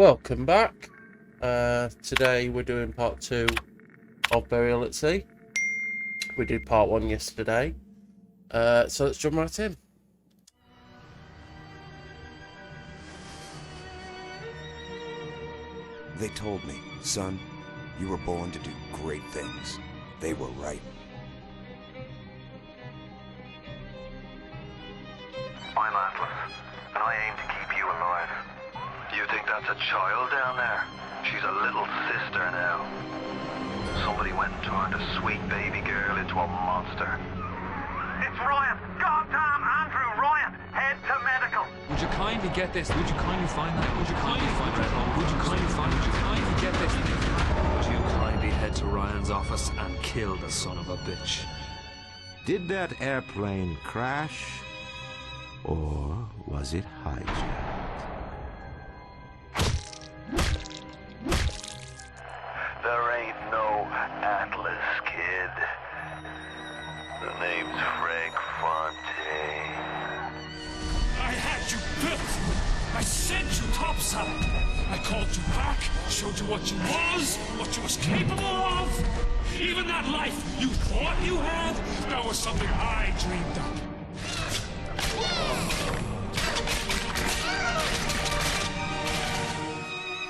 welcome back. Today we're doing part 2 of Burial at Sea. We did part 1 yesterday. So let's jump right in. They told me, son, you were born to do great things. They were right. I'm Atlas, and I aim to keep you alive. You think that's a child down there? She's a little sister now. Somebody went and turned a sweet baby girl into a monster. It's Ryan! Goddamn Andrew Ryan! Head to medical! Would you kindly get this? Would you kindly find that? Would you kindly find that? Would you kindly find? Would you kindly get this? Would you kindly head to Ryan's office and kill the son of a bitch? Did that airplane crash? Or was it hijacked? There ain't no Atlas, kid. The name's Frank Fontaine. I had you built. I sent you topside. I called you back, showed you what you was capable of. Even that life you thought you had, that was something I dreamed up.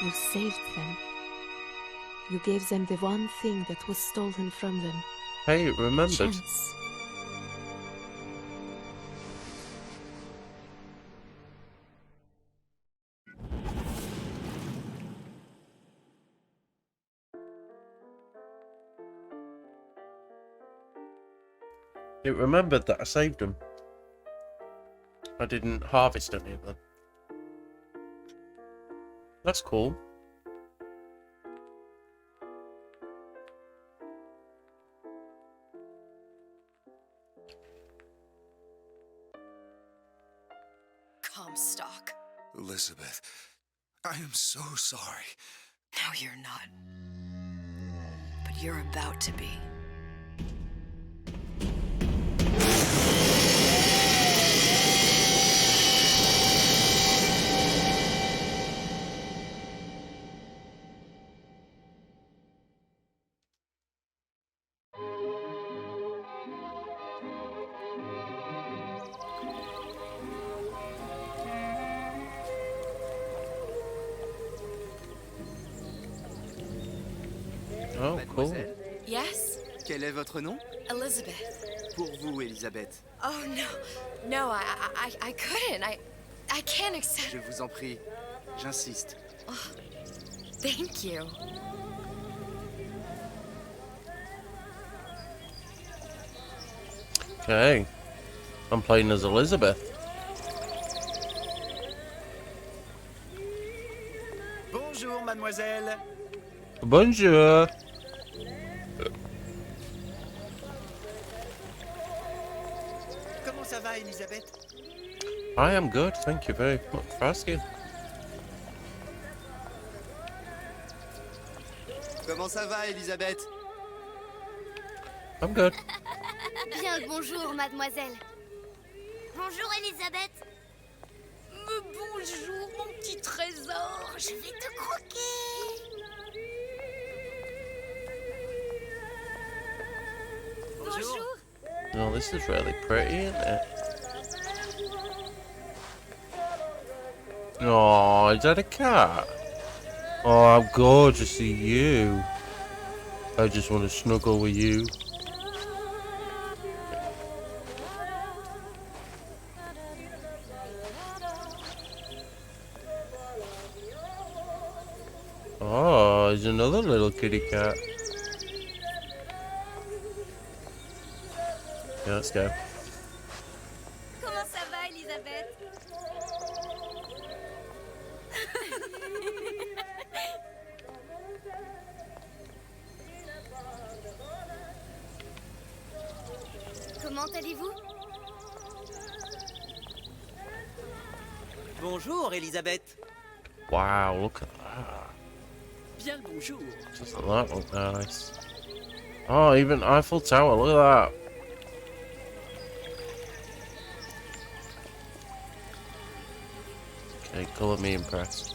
You saved them. You gave them the one thing that was stolen from them. Hey, it remembered. Chance. It remembered that I saved them. I didn't harvest any of them. That's cool. Comstock. Elizabeth, I am so sorry. No, you're not. But you're about to be. Oh, cool. Mademoiselle, Yes? quel est votre nom? Elizabeth. Pour vous, Elisabeth. Oh, no. No, I couldn't. I can't accept... Je vous en prie, j'insiste. Oh, thank you. Okay. I'm playing as Elizabeth. Bonjour, mademoiselle. Bonjour. Comment ça va, Elisabeth? I am good. Thank you very much for asking. Comment ça va, Elisabeth? I'm good. Bien le bonjour, mademoiselle. Bonjour, Elisabeth. Bonjour, mon petit trésor. Je vais te croquer. Bonjour. Oh, this is really pretty, isn't it? Oh, is that a cat? Oh, how gorgeous are you? I just want to snuggle with you. Oh, there's another little kitty cat. Yeah, let's go. Comment ça va, Elisabeth? Comment allez-vous? Bonjour, Elisabeth. Wow, look at that. Bien le bonjour. Doesn't that look nice? Oh, even Eiffel Tower, look at that. Okay, colour me impressed.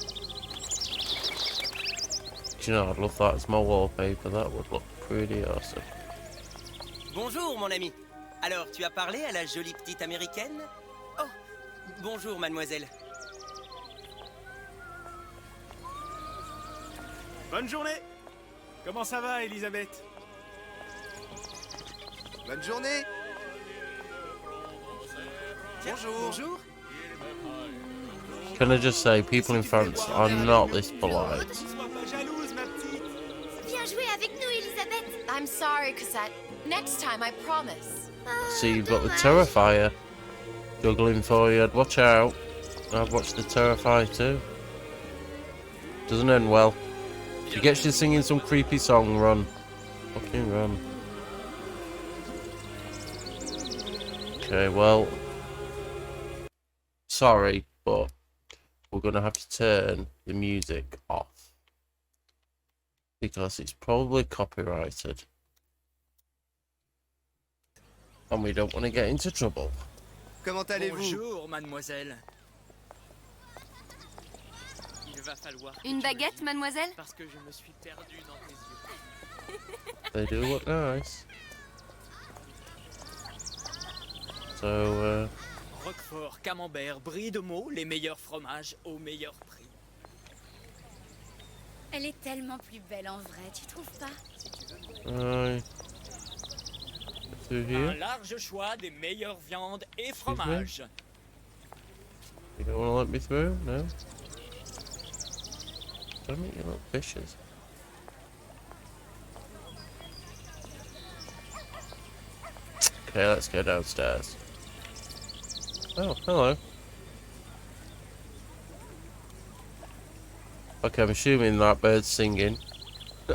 you know, I'd love that as my wallpaper. That would look pretty awesome. Bonjour, mon ami. Alors, tu as parlé à la jolie petite américaine? Oh, bonjour, mademoiselle. Bonne journée. Comment ça va, Elisabeth? Bonne journée. Bonjour. Bonjour. Can I just say, people in France are not this polite. Viens jouer avec nous, Elisabeth. I'm sorry, Cosette. Next time, I promise. See, you've got the Terrifier juggling for you. Watch out. I've watched the Terrifier too. Doesn't end well. If he gets you singing some creepy song, run. Fucking run. Okay, well, sorry, but we're gonna have to turn the music off because it's probably copyrighted and we don't want to get into trouble. Comment allez-vous? Bonjour, mademoiselle. Il va falloir que Une tu me baguette, dises, mademoiselle? parce que je me suis perdu dans tes yeux. They do look nice. So, Roquefort, camembert, brie de Meaux, les meilleurs fromages au meilleur prix. Elle est tellement plus belle en vrai, tu trouves pas? through Un here. large choix des meilleures viandes et fromages. You don't want to let me through? No? Damn it, you little fishes. Okay, let's go downstairs. Oh, hello. Okay, I'm assuming that bird's singing.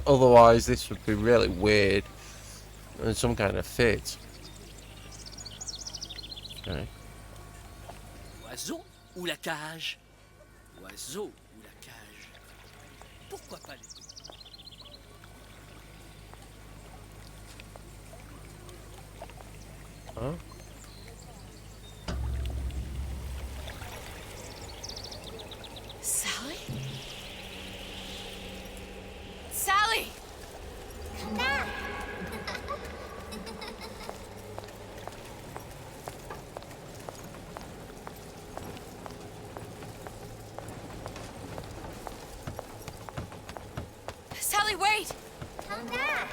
Otherwise, this would be really weird. And some kind of fit. Okay. Oiseau ou la cage? Oiseau ou la cage? Pourquoi pas les deux? Huh? Sally? Sally! Come back. Sally, wait! Come back.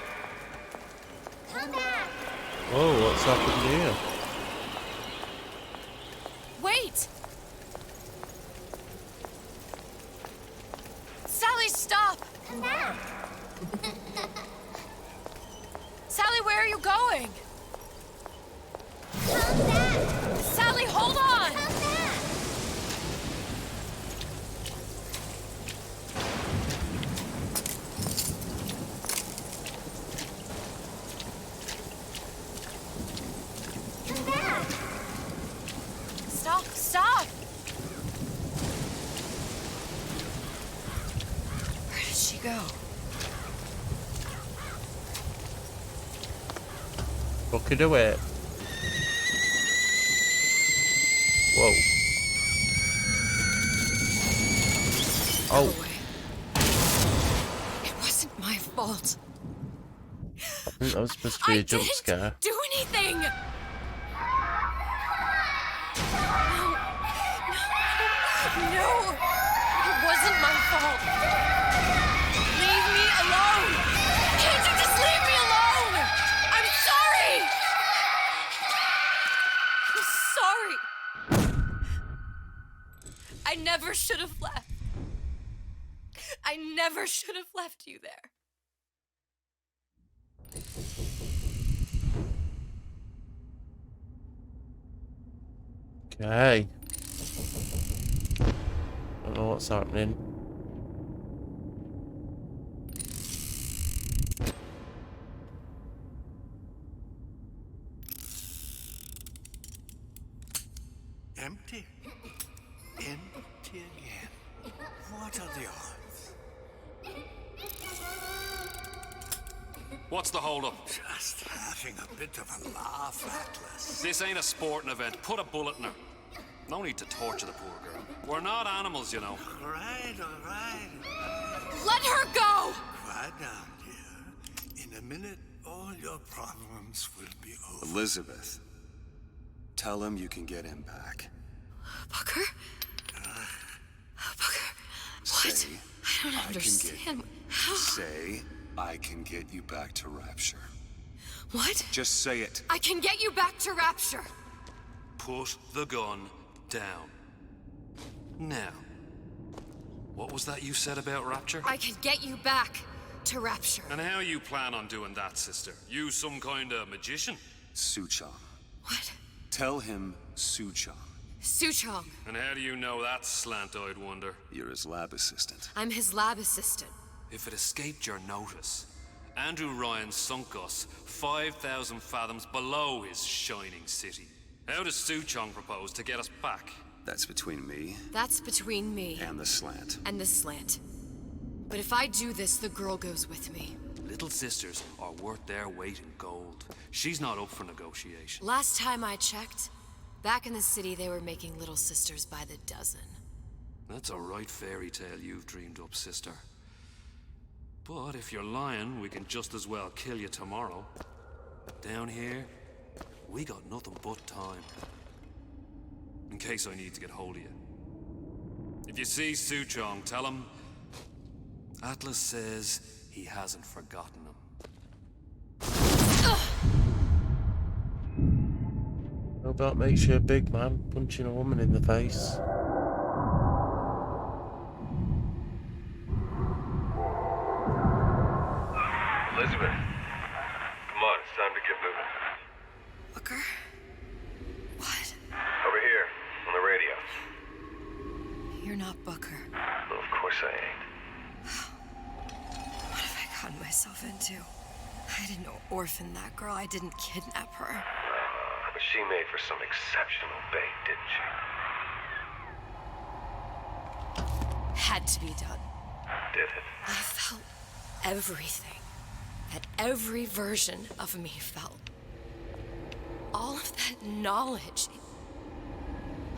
Come back. Oh, what's happened here? Wait! Sally, stop! Come back. Sally, where are you going? Come back. Sally, hold on! Come back. Come back. Stop, stop! Where did she go? Fuck it away. Whoa. Oh, It wasn't my fault. I think that was supposed to be a jump scare. Do anything! No, it wasn't my fault. Leave me alone! Can't you just leave me alone? I'm sorry! I'm sorry. I never should have left. I never should have left you there. Okay. Don't know what's happening. Empty. Empty again. What are the odds? What's the holdup? Just having a bit of a laugh, Atlas. This ain't a sporting event. Put a bullet in her. No need to torture the poor girl. We're not animals, you know. All right, all right. Let her go! Lie down, dear. In a minute, all your problems will be over. Elizabeth, tell him you can get him back. Booker? Booker, what? Say, I don't understand. How? Say, I can get you back to Rapture. What? Just say it. I can get you back to Rapture. Put the gun down. Now, what was that you said about Rapture? I can get you back to Rapture. And how you plan on doing that, sister? You some kind of magician? Suchong. What? Tell him Suchong. Suchong. And how do you know that, slant-eyed wonder? You're his lab assistant. I'm his lab assistant. If it escaped your notice, Andrew Ryan sunk us 5,000 fathoms below his shining city. How does Suchong propose to get us back? That's between me. That's between me. And the slant. And the slant. But if I do this, the girl goes with me. Little sisters are worth their weight in gold. She's not up for negotiation. Last time I checked, back in the city they were making little sisters by the dozen. That's a right fairy tale you've dreamed up, sister. But if you're lying, we can just as well kill you tomorrow. Down here, we got nothing but time. In case I need to get hold of you. If you see Suchong, tell him Atlas says he hasn't forgotten him. How about makes you a big man punching a woman in the face? Elizabeth, come on, it's time to get moving. Booker? What? Over here, on the radio. You're not Booker. Well, of course I ain't. What have I gotten myself into? I didn't orphan that girl. I didn't kidnap her. But she made for some exceptional bait, didn't she? Had to be done. Did it? I felt everything that every version of me felt. All of that knowledge.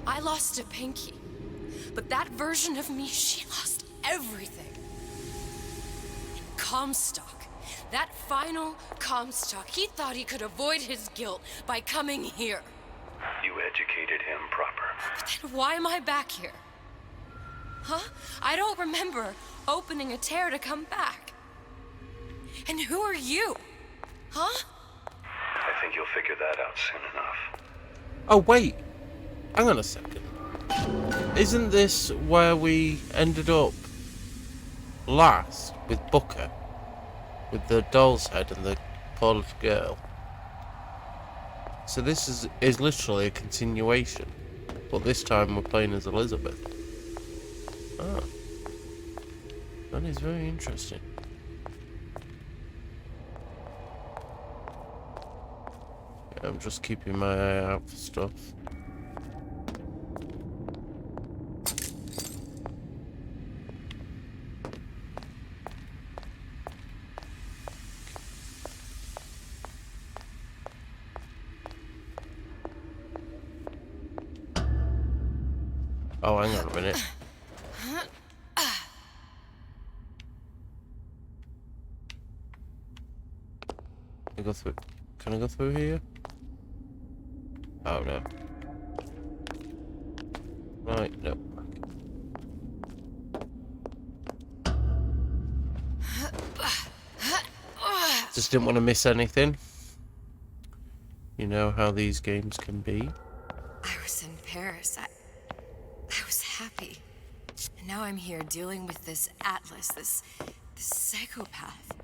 I lost a pinky, but that version of me, she lost everything. And Comstock, that final Comstock, he thought he could avoid his guilt by coming here. You educated him proper. But then why am I back here? Huh? I don't remember opening a tear to come back. And who are you? Huh? I think you'll figure that out soon enough. Oh, wait. Hang on a second. Isn't this where we ended up last with Booker? With the doll's head and the poor little girl? So this is literally a continuation. But this time we're playing as Elizabeth. Ah. That is very interesting. I'm just keeping my eye out for stuff. Oh, hang on a minute. Can I go through here? Oh no. Right, no. Just didn't want to miss anything. You know how these games can be. I was in Paris. I was happy. And now I'm here dealing with this Atlas, this psychopath.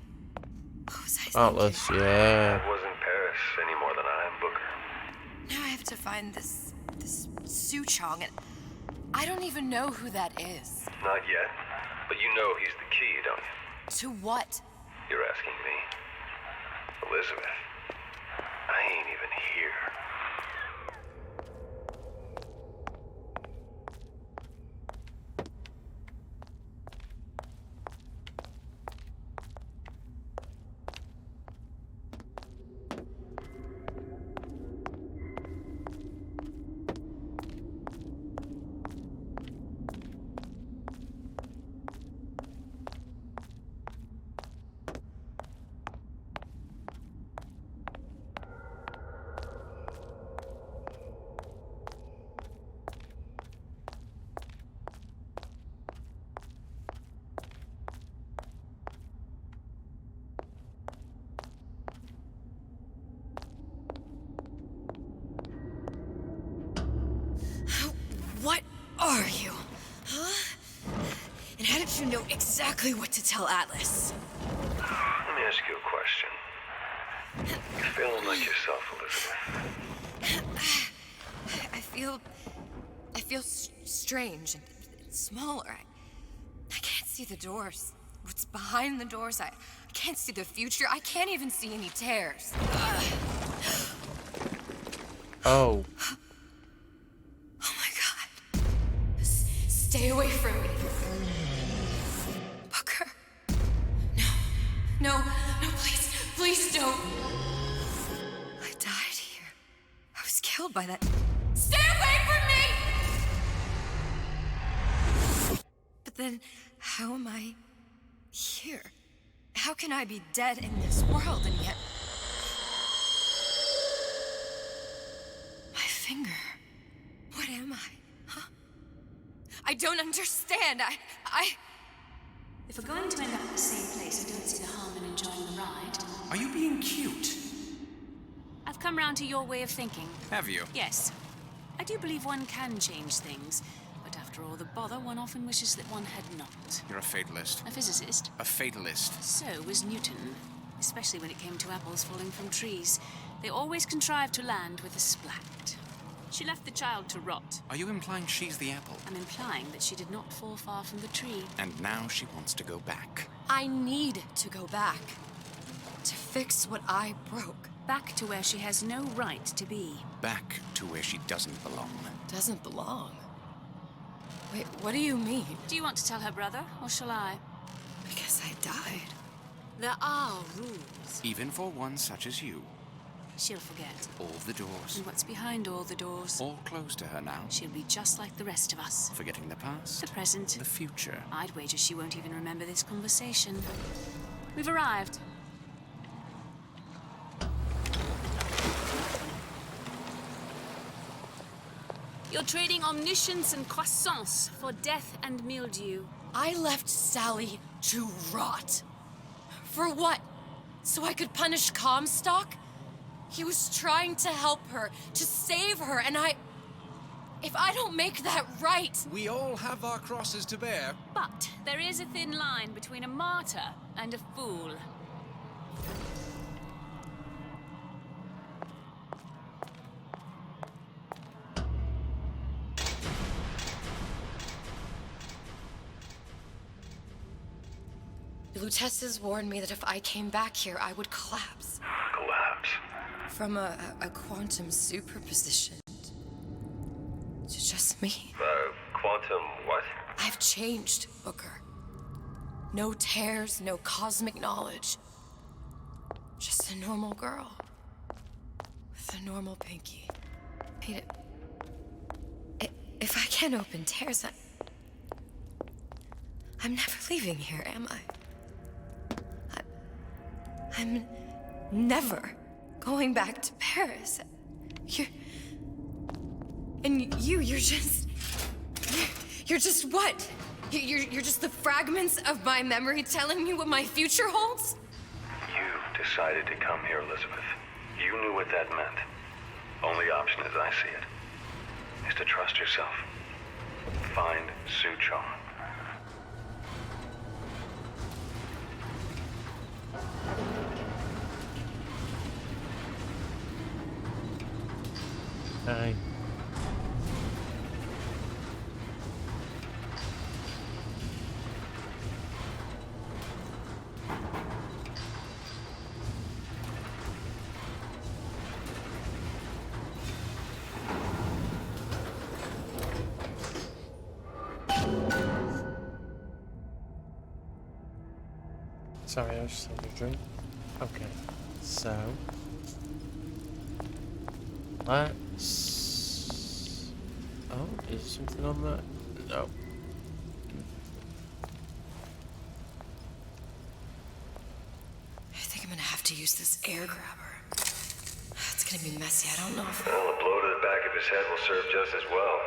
What was I thinking? Atlas, yeah. I wasn't Paris any more than I am Booker. Now I have to find this Suchong, and I don't even know who that is. Not yet, but you know he's the key, don't you? To what? You're asking me. Elizabeth, I ain't even here. exactly what to tell Atlas. Let me ask you a question. You feeling like yourself, Elizabeth? I feel strange and smaller. I can't see the doors. What's behind the doors? I can't see the future. I can't even see any tears. Oh. Oh my God. Stay away from me. Booker. No, please don't. I died here. I was killed by that. Stay away from me! But then, how am I here? How can I be dead in this world and yet... My finger. What am I? Huh? I don't understand. If we're going to end up at the same place, I don't see the harm in enjoying the ride. Are you being cute? I've come round to your way of thinking. Have you? Yes. I do believe one can change things, but after all the bother, one often wishes that one had not. You're a fatalist. A physicist? A fatalist. So was Newton, especially when it came to apples falling from trees. They always contrived to land with a splat. She left the child to rot. Are you implying she's the apple? I'm implying that she did not fall far from the tree. And now she wants to go back. I need to go back. To fix what I broke. Back to where she has no right to be. Back to where she doesn't belong. Doesn't belong? Wait, what do you mean? Do you want to tell her brother, or shall I? Because I died. There are rules. Even for one such as you. She'll forget. All the doors. And what's behind all the doors? All closed to her now. She'll be just like the rest of us. Forgetting the past. The present. The future. I'd wager she won't even remember this conversation. We've arrived. You're trading omniscience and croissance for death and mildew. I left Sally to rot. For what? So I could punish Comstock? He was trying to help her, to save her, and if I don't make that right... We all have our crosses to bear. But there is a thin line between a martyr and a fool. Lutesses warned me that if I came back here, I would collapse. Collapse? From a quantum superposition to just me. Quantum what? I've changed, Booker. No tears, no cosmic knowledge. Just a normal girl. With a normal pinky. If I can't open tears, I'm never leaving here, am I? I'm never going back to Paris. You're just what? You're just the fragments of my memory telling me what my future holds? You decided to come here, Elizabeth. You knew what that meant. Only option, as I see it, is to trust yourself. Find Suchong. Hi. Sorry, I was just having a drink. Okay, so let's... Oh, is something on that? No. I think I'm gonna have to use this air grabber. It's gonna be messy, I don't know if... Well, a blow to the back of his head will serve just as well.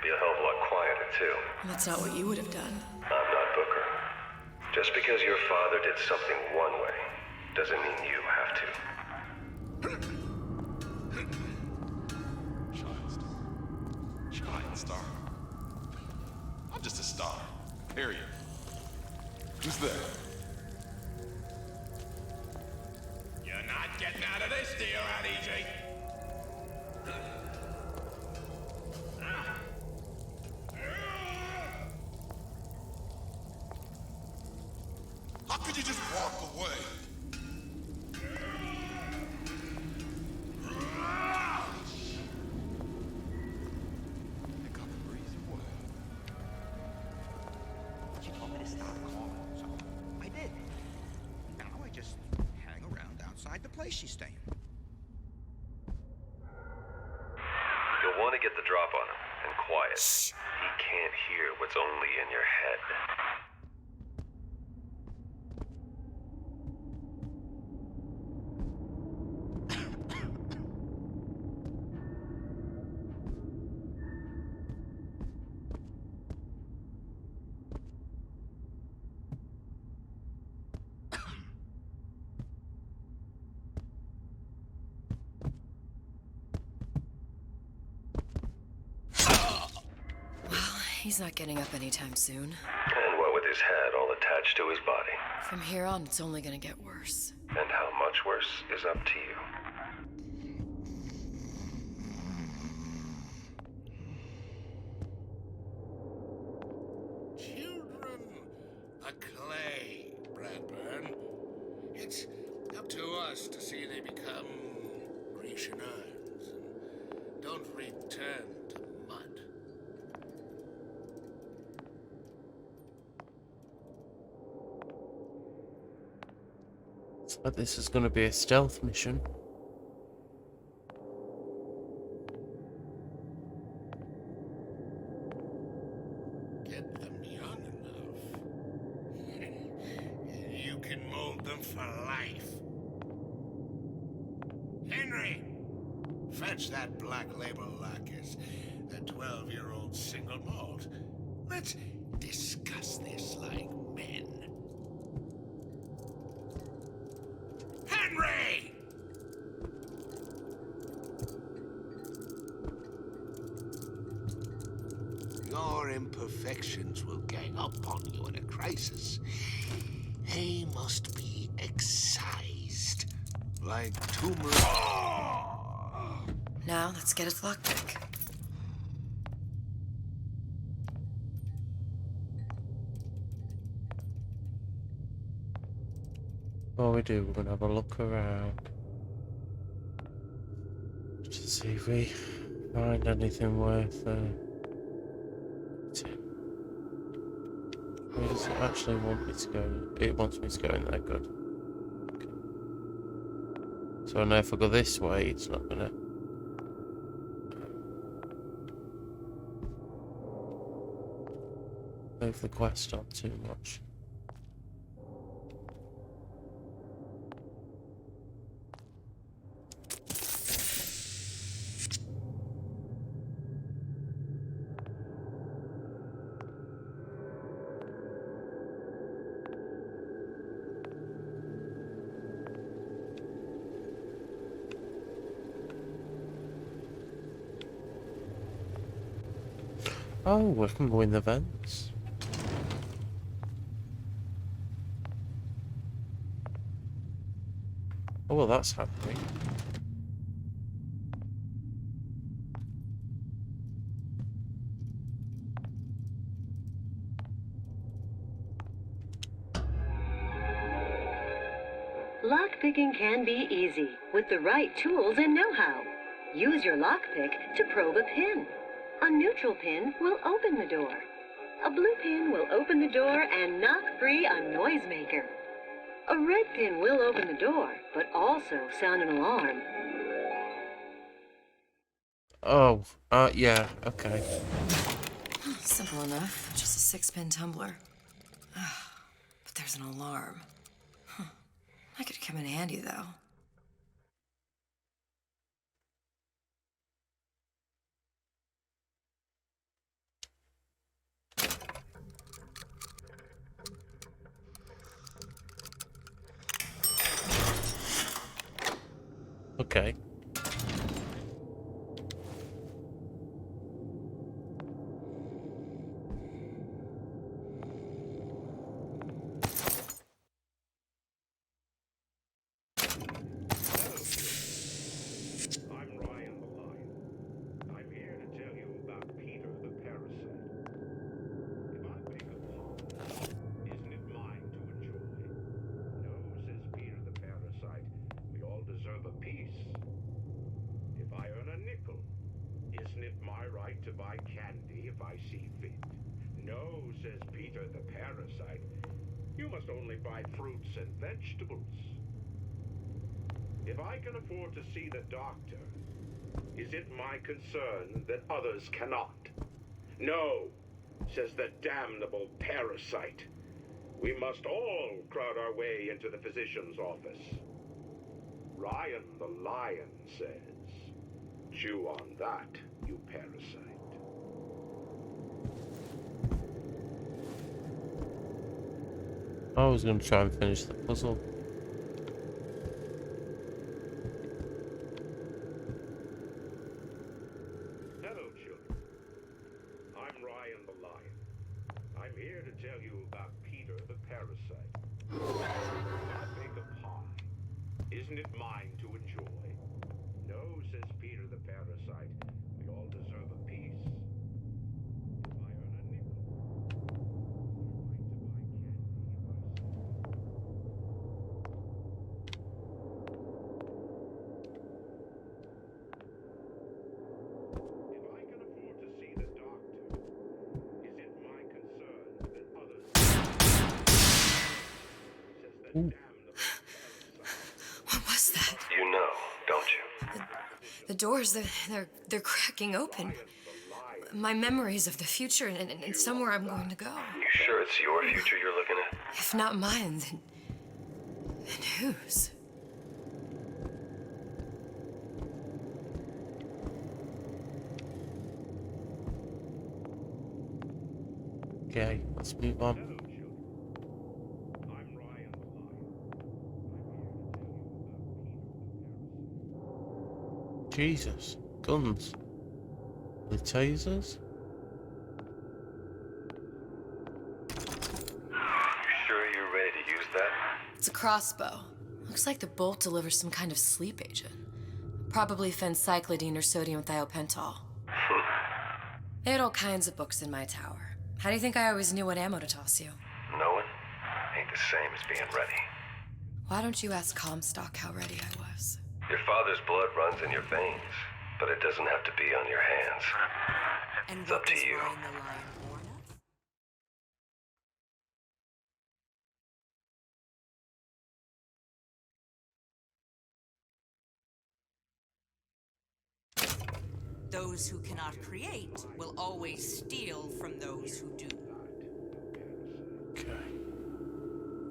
Be a hell of a lot quieter, too. That's not what you would have done. I'm not Booker. Just because your father did something one way, doesn't mean you have to. Giant star. I'm just a star. Period. Who's there? You're not getting out of this deal out easy. How could you just walk away? Think I can breathe you away. She told me to stop calling, so I did. Now I just hang around outside the place she's staying. You'll want to get the drop on him, and quiet. He can't hear what's only in your head. He's not getting up anytime soon. And what with his head all attached to his body. From here on, it's only gonna get worse. And how much worse is up to you. Children are clay, Bradburn. It's up to us to see they become Grecian urns and don't return to mud. So this is going to be a stealth mission. Get them young enough. You can mold them for life. Henry, fetch that black label Lacus, a 12-year-old single malt. Let's discuss this like men. Henry! Your imperfections will gang up on you in a crisis. They must be excised, like tumors. Now, let's get its lockpick. Before we do, we're going to have a look around. Just to see if we find anything worth where does it actually want me to go? It wants me to go in there, good. Okay. So I know if I go this way, it's not gonna move the quest on too much. Oh, we can go in the vents. Oh, well, that's happening. Lockpicking can be easy with the right tools and know-how. Use your lockpick to probe a pin. A neutral pin will open the door. A blue pin will open the door and knock free a noisemaker. A red pin will open the door, but also sound an alarm. Oh, yeah, okay. Simple enough. Just a 6-pin tumbler. But there's an alarm. That could come in handy, though. Okay. nickel. Isn't it my right to buy candy if I see fit? No, says Peter the parasite. You must only buy fruits and vegetables. If I can afford to see the doctor, is it my concern that others cannot? No, says the damnable parasite. We must all crowd our way into the physician's office. Ryan the lion says, chew on that, you parasite. I was going to try and finish the puzzle. Hello, children. I'm Ryan the lion. I'm here to tell you about Peter the parasite. I bake a pie. Isn't it mine to enjoy? No, says Peter the parasite. We all deserve a piece. If I earn a nickel, if I can afford to see the doctor, is it my concern that others says the damnable parasite? What was that? You know, don't you? The doors, they're cracking open. My memories of the future and somewhere I'm going to go. You sure it's your future you're looking at? If not mine, then whose? Okay, let's move on. Jesus, guns. The tasers? You sure you're ready to use that? It's a crossbow. Looks like the bolt delivers some kind of sleep agent. Probably phencyclidine or sodium thiopental. They had all kinds of books in my tower. How do you think I always knew what ammo to toss you? Knowing ain't the same as being ready. Why don't you ask Comstock how ready I was? Your father's blood runs in your veins, but it doesn't have to be on your hands. And It's up to you. Ryan the lion warn us? Those who cannot create will always steal from those who do. Okay.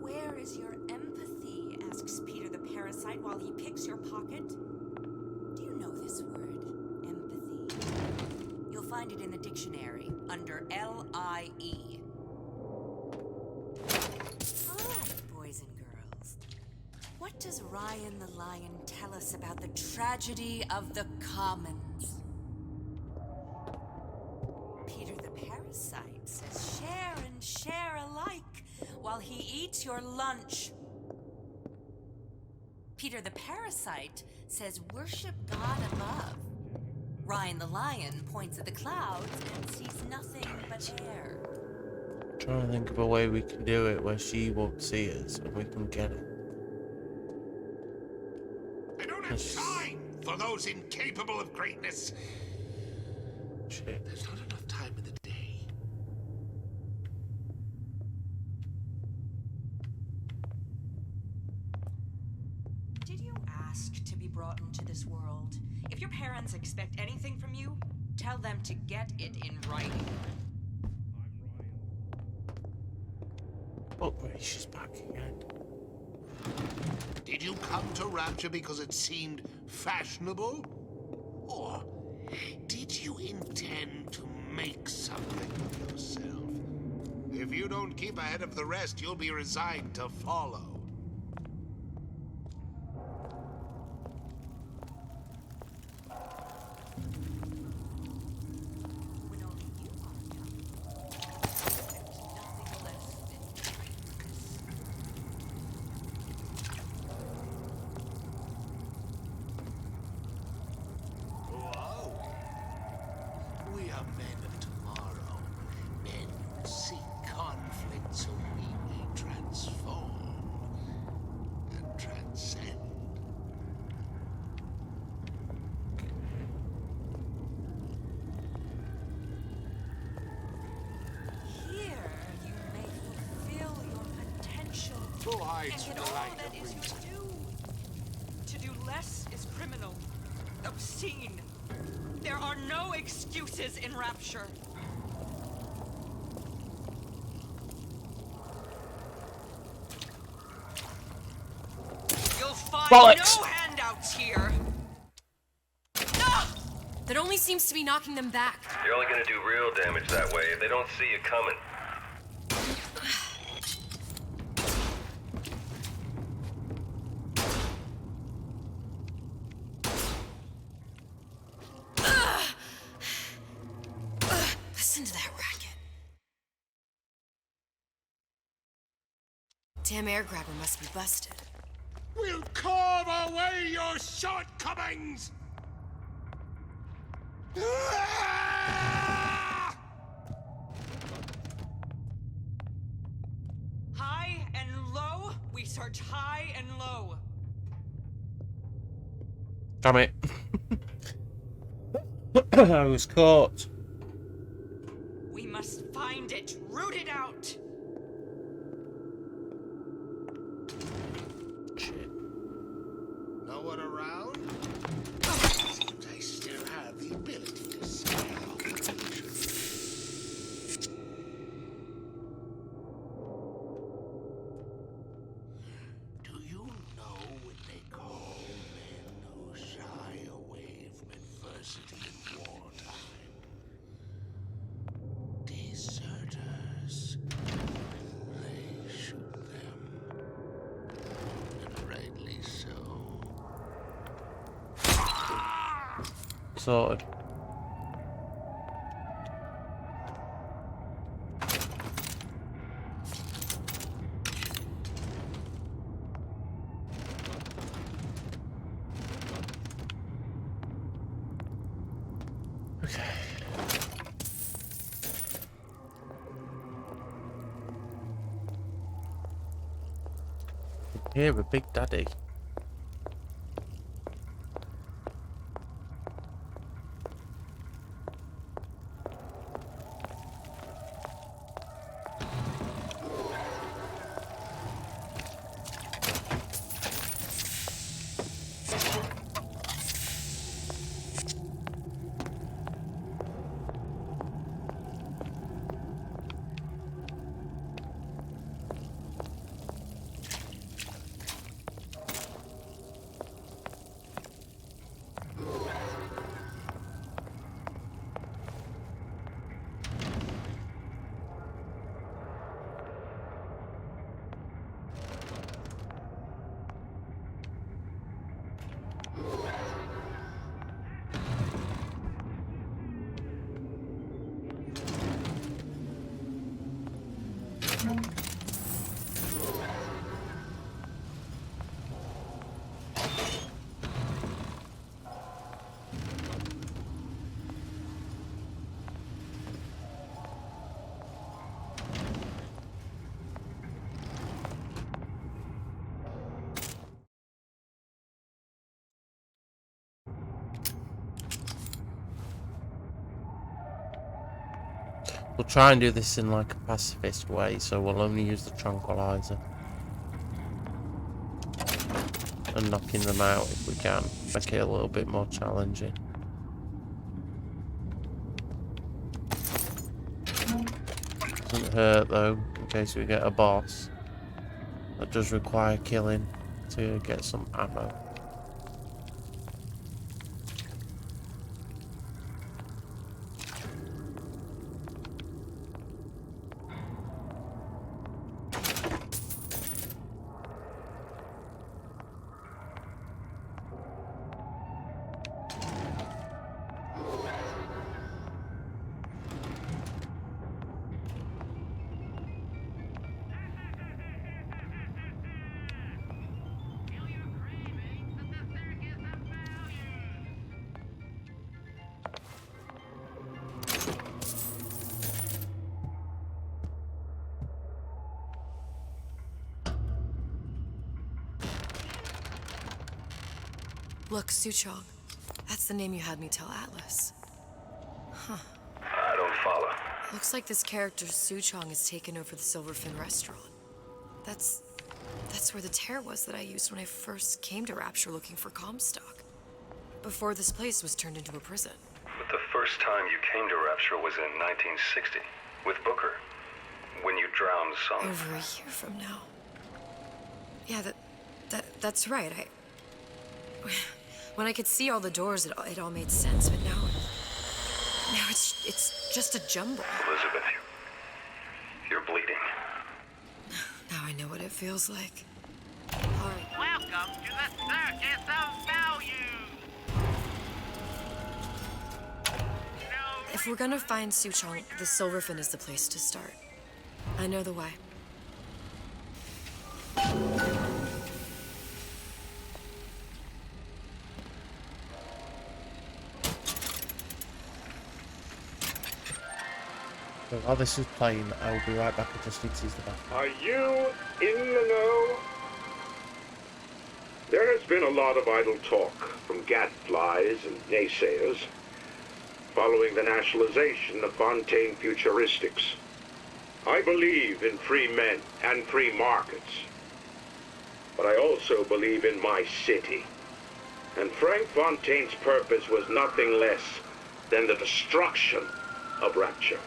Where is your empathy? Asks Peter the parasite while he picks your pocket. Do you know this word, empathy? You'll find it in the dictionary under L-I-E. All right, boys and girls. What does Ryan the lion tell us about the tragedy of the commons? Peter the parasite says share and share alike while he eats your lunch. Peter the parasite says worship God above. Ryan the lion points at the clouds and sees nothing but air. Trying to think of a way we can do it where she won't see us and we can get it. I don't have time for those incapable of greatness. Shit. There's not enough time in the day. Did you ask to be brought into this world? If your parents expect anything from you, tell them to get it in writing. Oh, wait, she's back again. Did you come to Rapture because it seemed fashionable? Or did you intend to make something of yourself? If you don't keep ahead of the rest, you'll be resigned to follow. We are men of tomorrow, men who seek conflict so we may transform and transcend. lights And for that the all light that of is reason. to do less is criminal, obscene. There are no excuses in Rapture. You'll find Bollocks! no handouts here. That only seems to be knocking them back. You're only gonna do real damage that way if they don't see you coming. Listen to that racket. Damn air grabber must be busted. We'll carve away your shortcomings! High and low, we search high and low. Damn it. I was caught. We must find it, root it out. No one around? Seems I still have the ability to smell pollution. Do you know what they call men who shy away from adversity in wartime? Deserters. They shoot them. And rightly so. Sorted. Okay. Here, a Big Daddy. We'll try and do this in like a pacifist way, so we'll only use the tranquilizer. And knocking them out if we can. Make it a little bit more challenging. Doesn't hurt though, in case we get a boss. That does require killing to get some ammo. Look, Suchong. That's the name you had me tell Atlas. Huh. I don't follow. Looks like this character Suchong has taken over the Silverfin restaurant. That's That's where the tear was that I used when I first came to Rapture looking for Comstock. Before this place was turned into a prison. But the first time you came to Rapture was in 1960, with Booker, when you drowned some... Over a year from now. Yeah, that's right. When I could see all the doors, it all made sense, but now it's just a jumble. Elizabeth, you're bleeding. Now I know what it feels like. Welcome to the Circus of Value! If we're gonna find Suchong, the Silverfin is the place to start. I know the way. So while this is playing, I will be right back. I just need to use the bathroom. Are you in the know? There has been a lot of idle talk from gadflies and naysayers following the nationalization of Fontaine Futuristics. I believe in free men and free markets, but I also believe in my city. And Frank Fontaine's purpose was nothing less than the destruction of Rapture.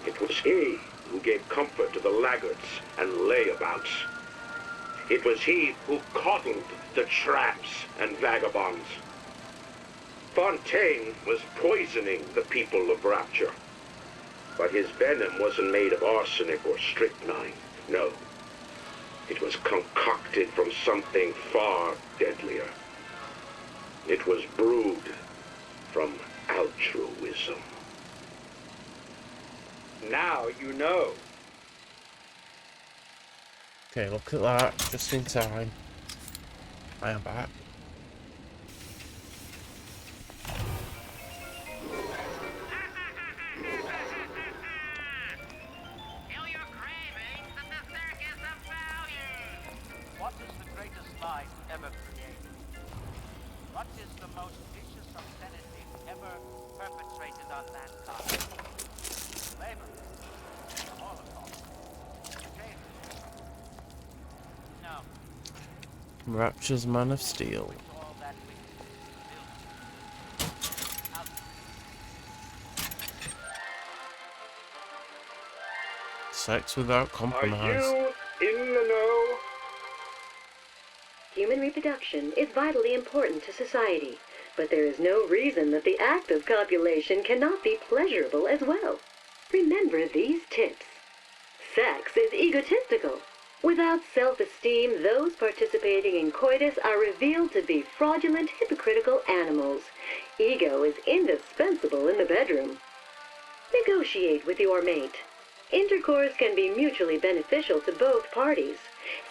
It was he who gave comfort to the laggards and layabouts. It was he who coddled the tramps and vagabonds. Fontaine was poisoning the people of Rapture. But his venom wasn't made of arsenic or strychnine. No. It was concocted from something far deadlier. It was brewed from altruism. Now you know. Okay, look at that. Just in time. I am back. What is the greatest lie ever created? What is the most vicious obscenity ever perpetrated on mankind? Slavery, the Holocaust, dictatorship. No. Rapture's Man of Steel. All that we Sex without compromise. Are you in the know? Human reproduction is vitally important to society, but there is no reason that the act of copulation cannot be pleasurable as well. Remember these tips. Sex is egotistical. Without self-esteem, those participating in coitus are revealed to be fraudulent, hypocritical animals. Ego is indispensable in the bedroom. Negotiate with your mate. Intercourse can be mutually beneficial to both parties.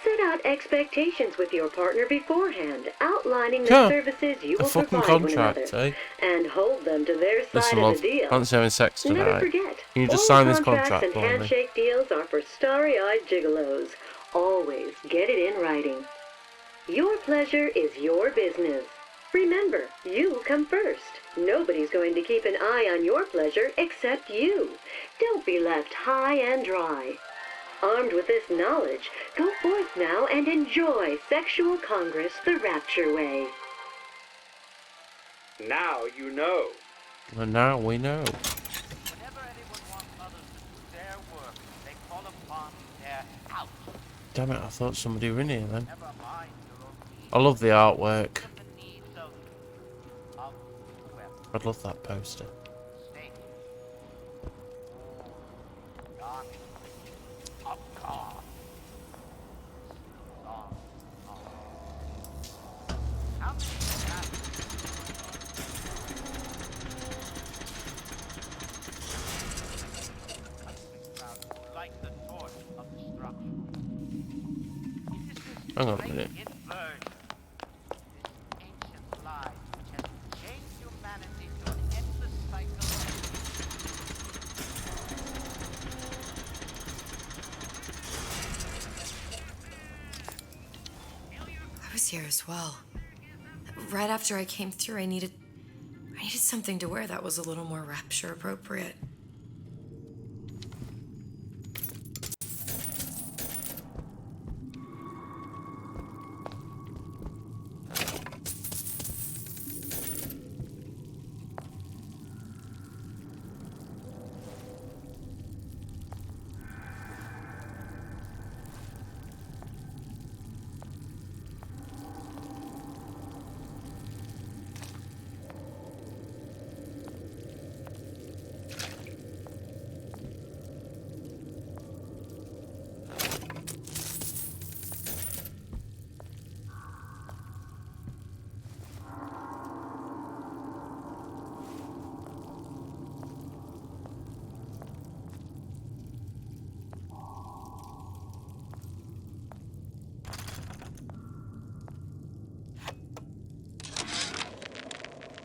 Set out expectations with your partner beforehand, outlining the services you will fucking provide one contract, another, eh? and hold them to their Listen, side love, of the deal. fancy having sex Never tonight. forget, Can you just all sign this contracts contract and for me? handshake deals are for starry-eyed gigolos. Always get it in writing. Your pleasure is your business. Remember, you come first. Nobody's going to keep an eye on your pleasure except you. Don't be left high and dry. Armed with this knowledge, go forth now and enjoy Sexual Congress the Rapture way. Now you know. And now we know. Whenever anyone wants others to do their work, they call upon their out. Damn it, I thought somebody were in here then. Never mind your own needs. I love the artwork. The needs of whoever. I'd love that poster. State. God. Of God. How many like the torch of destruction? Hang on a minute. Inversion. This ancient lie which has chained humanity to an endless cycle I was here as well. Right after I came through, I needed something to wear that was a little more Rapture appropriate.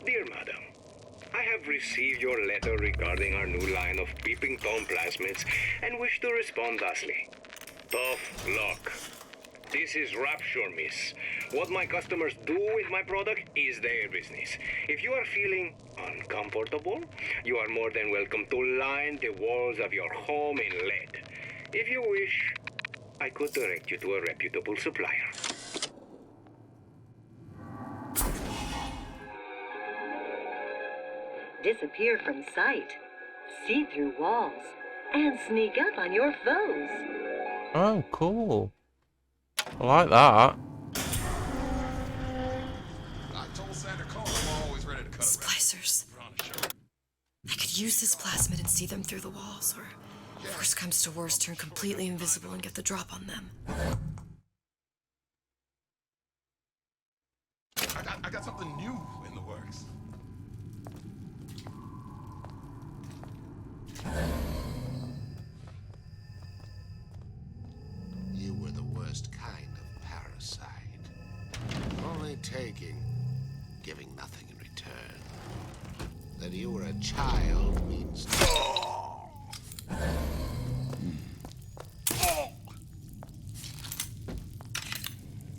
Dear Madam, I have received your letter regarding our new line of peeping Tom plasmids and wish to respond thusly. Tough luck. This is Rapture, miss. What my customers do with my product is their business. If you are feeling uncomfortable, you are more than welcome to line the walls of your home in lead. If you wish, I could direct you to a reputable supplier. Disappear from sight, see through walls, and sneak up on your foes. Oh, cool. I like that. I told Santa Claus I'm always ready to cut Splicers. I could use this plasmid and see them through the walls, or if worst comes to worst, turn completely invisible and get the drop on them. I got something new in the works. You were the worst kind of parasite. Only taking, giving nothing in return. That you were a child means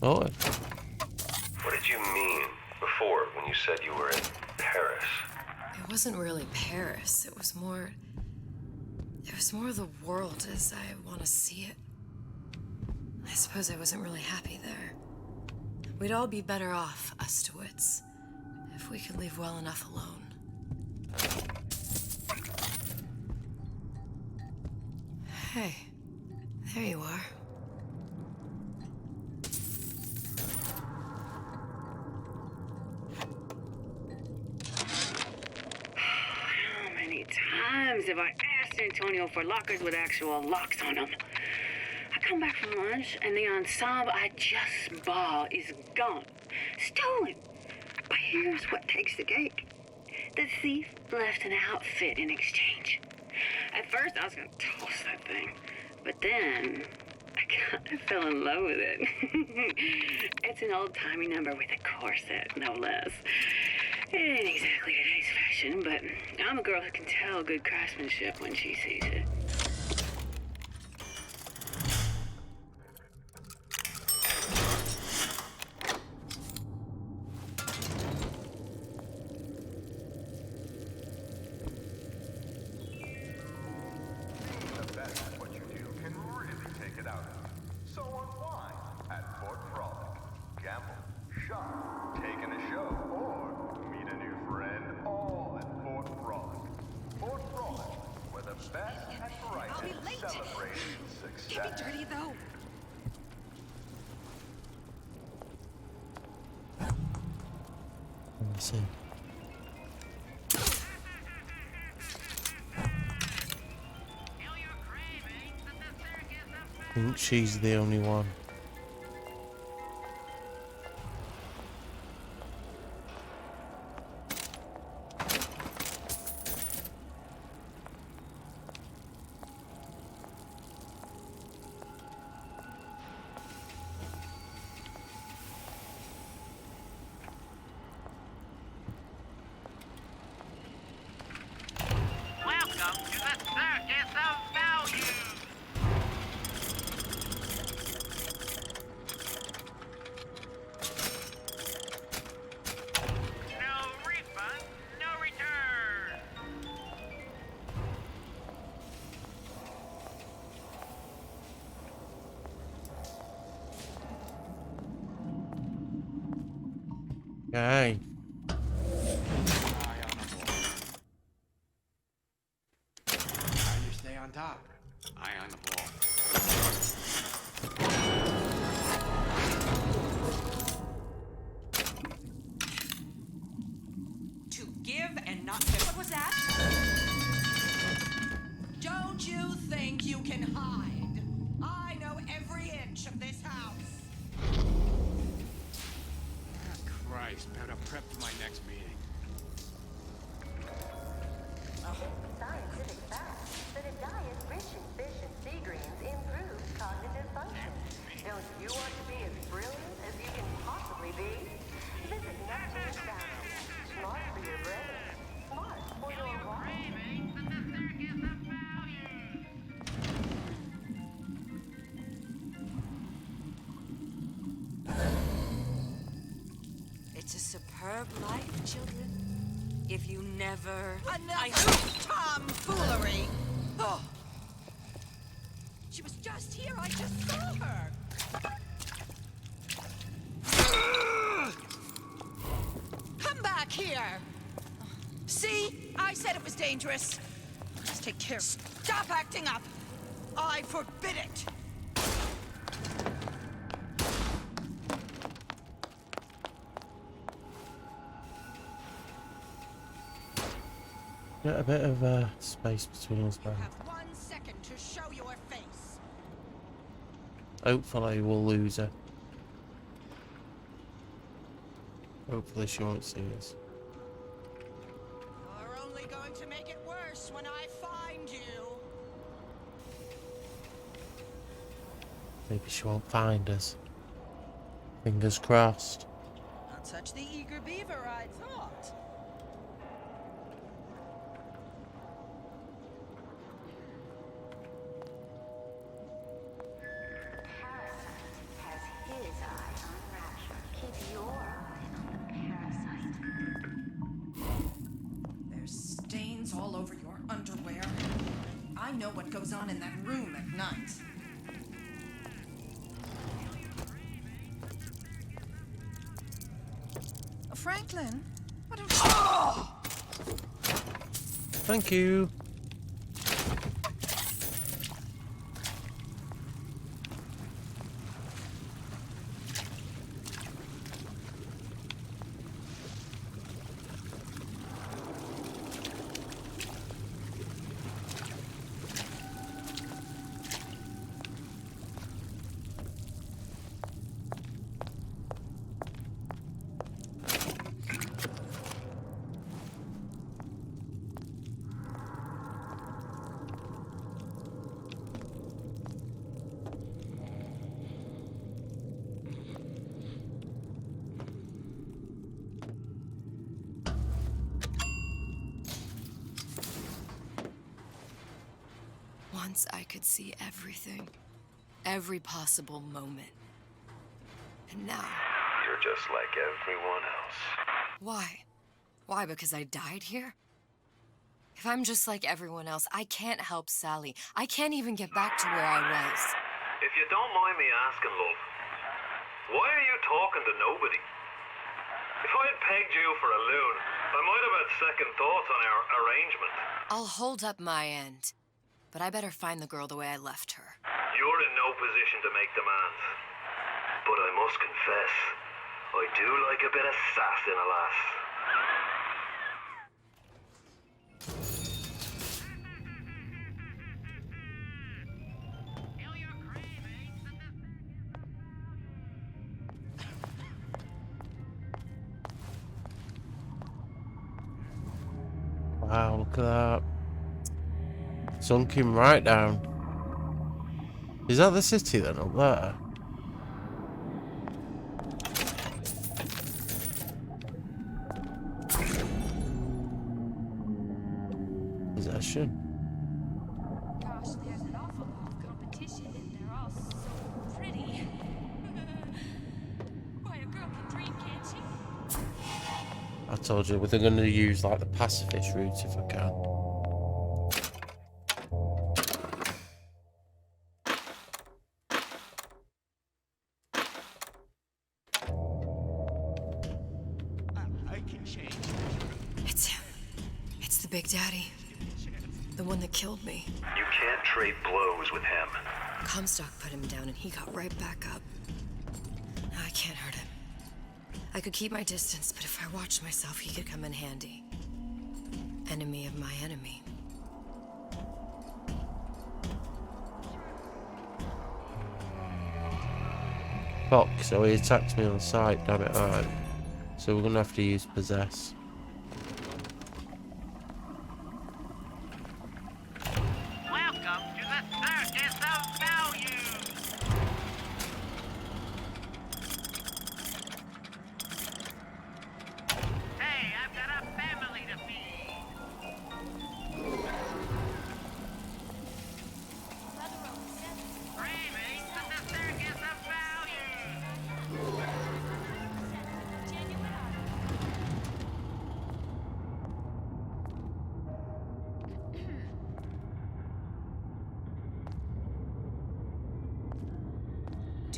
Oh. What did you mean before when you said you were in Paris? It wasn't really Paris. It was more the world as I want to see it. I suppose I wasn't really happy there. We'd all be better off, us DeWitts, if we could leave well enough alone. Hey, there you are. How many times have I asked Antonio for lockers with actual locks on them? I come back from lunch and the ensemble I just bought is gone. Stolen. But here's what takes the cake. The thief left an outfit in exchange. At first I was gonna toss that thing, but then I kind of fell in love with it. It's an old-timey number with a corset, no less. It ain't exactly today's fashion, but I'm a girl who can tell good craftsmanship when she sees it. The best at what you do can really take it out of you. So unwind at Fort Frolic. Gamble, shop, take in a show, or meet a new friend, all at Fort Frolic. Fort Frolic, where the best and brightest celebrate success. Can't be dirty, though. Let's see. I think she's the only one. Welcome to the Circus of Value! No refund, no return! Okay. How you stay on top? Eye on the ball. To give and not get. What was that? Don't you think you can hide? I know every inch of this house. Christ, better prep for my next meeting. Scientific fact that a diet rich in fish and sea greens improves cognitive function. Don't you want to be as brilliant as you can possibly be? Visit Neptune's Bounty. Smart superb life, children, if you never... Enough tomfoolery! Oh. She was just here. I just saw her. Come back here. See? I said it was dangerous. Just take care. Stop acting up. I forbid it. Get a bit of space between us now. You have 1 second to show your face. Hopefully we'll lose her. Hopefully she won't see us. You're only going to make it worse when I find you. Maybe she won't find us. Fingers crossed. Not such the eager beaver I thought. There's stains all over your underwear. I know what goes on in that room at night. Franklin, why don't you... Oh! Thank you. Once I could see everything. Every possible moment. And now... You're just like everyone else. Why? Why, because I died here? If I'm just like everyone else, I can't help Sally. I can't even get back to where I was. If you don't mind me asking, love, why are you talking to nobody? If I had pegged you for a loon, I might have had second thoughts on our arrangement. I'll hold up my end. But I better find the girl the way I left her. You're in no position to make demands. But I must confess, I do like a bit of sass in a lass. Wow, look at that. Sunk him right down. Is that the city then up there? Possession. Gosh, there's an awful lot of competition and they're all so pretty. Why, a girl can dream, can't she? I told you, we're going to use like the pacifist route if I can. Big Daddy. The one that killed me. You can't trade blows with him. Comstock put him down and he got right back up. Now I can't hurt him. I could keep my distance, but if I watched myself, he could come in handy. Enemy of my enemy. Fuck, so he attacked me on sight, damn it, alright. So we're gonna have to use possess.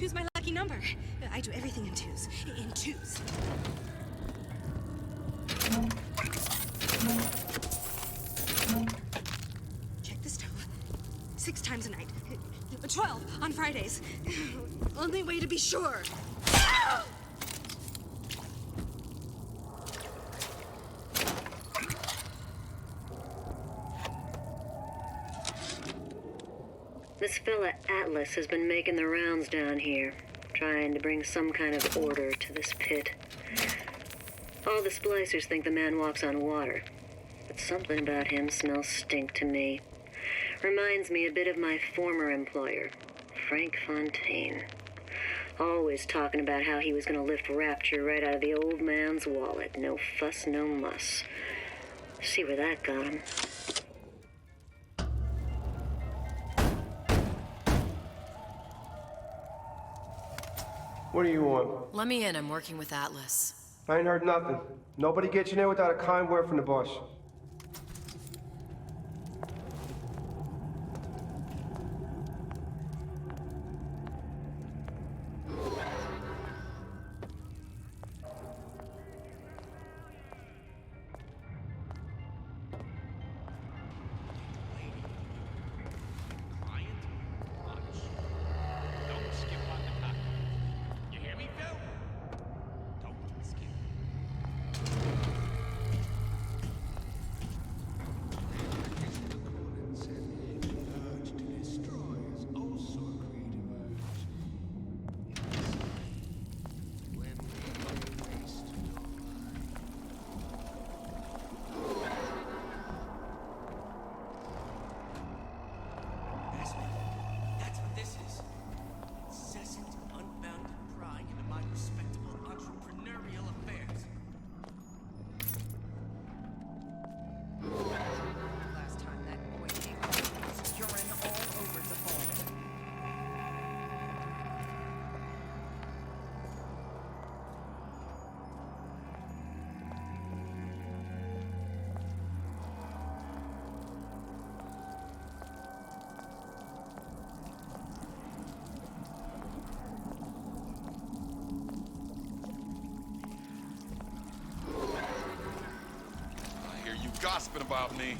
Two's my lucky number. I do everything in twos. In twos. Check the stove. 6 times a night. 12 on Fridays. Only way to be sure. This fella Atlas has been making the rounds down here, trying to bring some kind of order to this pit. All the splicers think the man walks on water, but something about him smells stink to me. Reminds me a bit of my former employer, Frank Fontaine. Always talking about how he was gonna lift Rapture right out of the old man's wallet. No fuss, no muss. See where that got him. What do you want? Let me in. I'm working with Atlas. I ain't heard nothing. Nobody gets you in without a kind word from the boss. That's what this is. Incessant, unbounded prying into my respectable entrepreneurial affairs. Last time that boy came out, he was urine all over the ball. I hear you gossiping about me.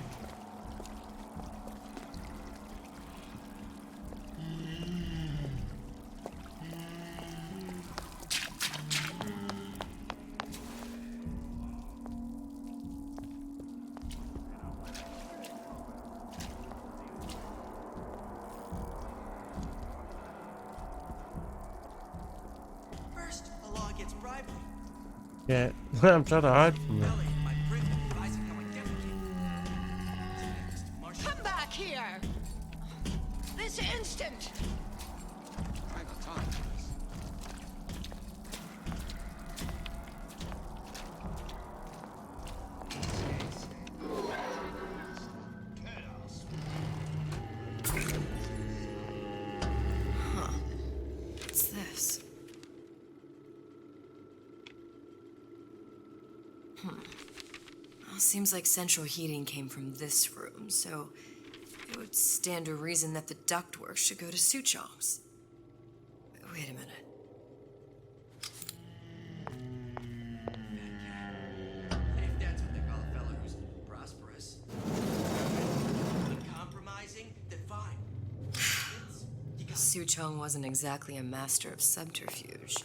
First, the law gets bribery. Yeah, I'm trying to hide from you. Come back here! This instant! I ain't got time for this. Huh. What's this? Well, seems like central heating came from this room, so it would stand to reason that the ductwork should go to Suchong's. Wait a minute. If that's what they call a fellow who's prosperous. Uncompromising, then fine. Suchong wasn't exactly a master of subterfuge.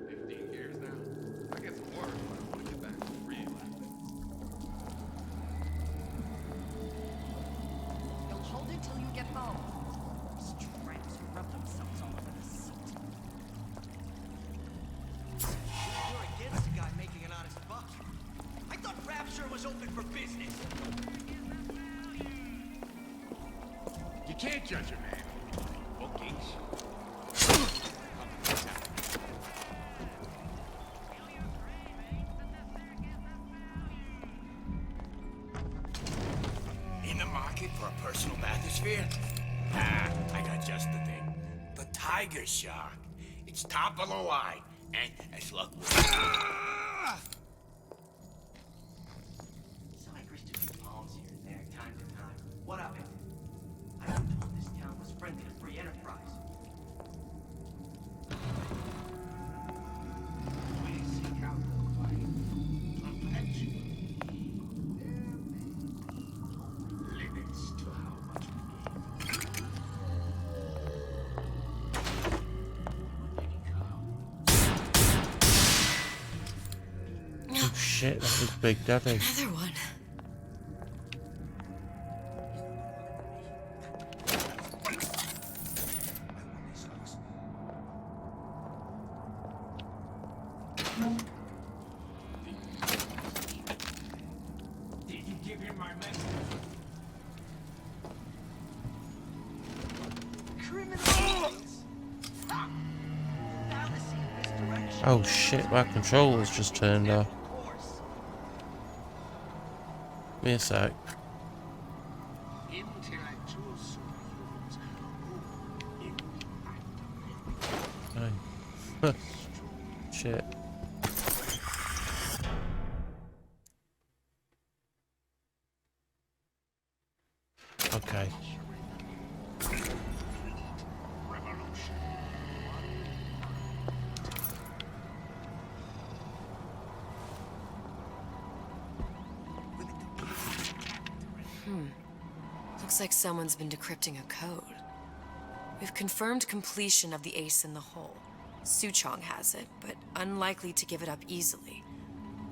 15 years now. I get some work, but I want to get back to real life. You'll hold it till you get home. These tramps who rub themselves all over the seat. You're against a guy making an honest buck. I thought Rapture was open for business. You can't judge a man on bookings. In the market for a personal bathysphere? Ah, I got just the thing. The tiger shark. It's top of the line, and as luck will. Ah! So I grist a few palms here and there, time to time. What of it? I've been told this town was shit, that was Big Daddy. Another one. Did you give him my message? Oh shit, my controller's just turned off. Give me a sec. Intellectual superhumans. Hey. Shit. Okay. Looks like someone's been decrypting a code. We've confirmed completion of the ace in the hole. Suchong has it, but unlikely to give it up easily.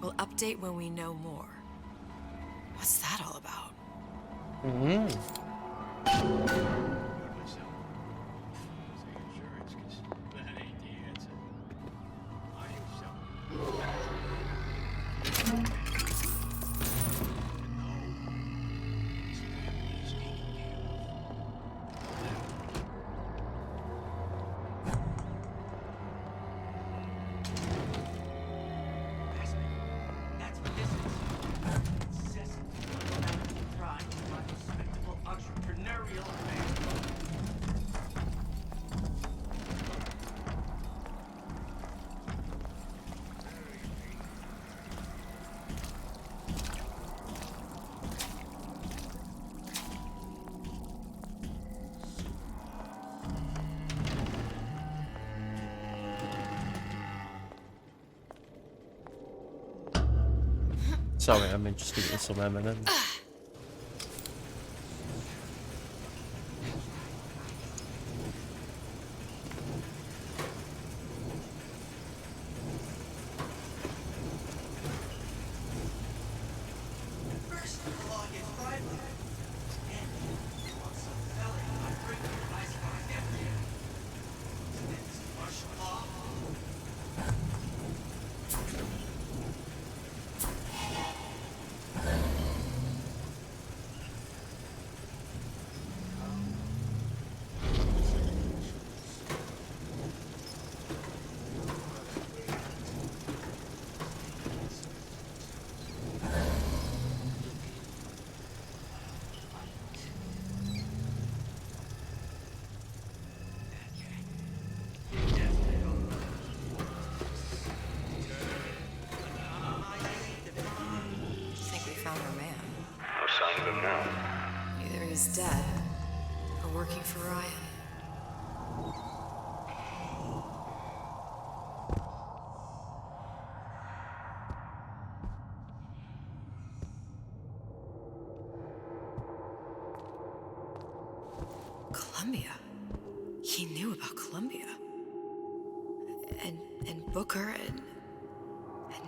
We'll update when we know more. What's that all about? That's what this is. Incessant, trying to run a respectable entrepreneurial affair. Sorry, I'm interested in some M&M's. Either he's dead, or working for Ryan. Columbia. He knew about Columbia. And Booker and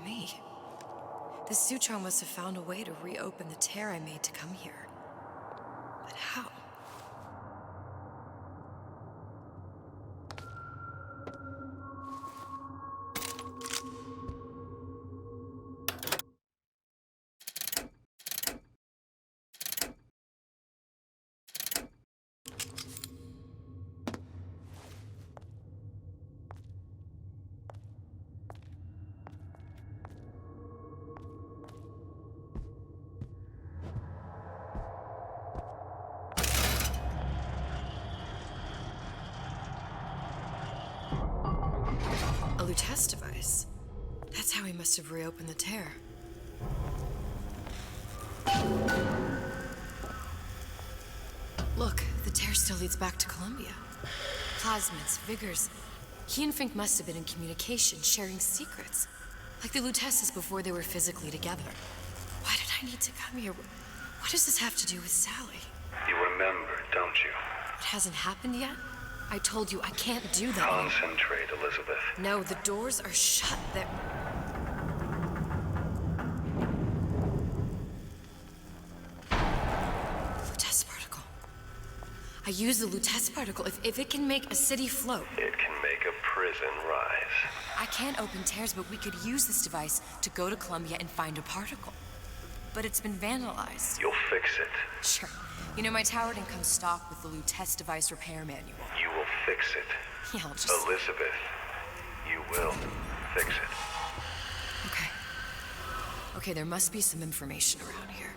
me. The Sutron must have found a way to reopen the tear I made to come here. But how? A Lutece device. That's how he must have reopened the tear. Look, the tear still leads back to Columbia. Plasmids, Vigors. He and Fink must have been in communication, sharing secrets. Like the Luteces before they were physically together. Why did I need to come here? What does this have to do with Sally? You remember, don't you? It hasn't happened yet? I told you I can't do that. Concentrate, Elizabeth. No, the doors are shut. They're... I use the Lutece particle. If it can make a city float. It can make a prison rise. I can't open tears, but we could use this device to go to Columbia and find a particle. But it's been vandalized. You'll fix it. Sure. You know, my tower didn't come stock with the Lutece device repair manual. You will fix it. Yeah, I'll just... Elizabeth, you will fix it. Okay. Okay, there must be some information around here.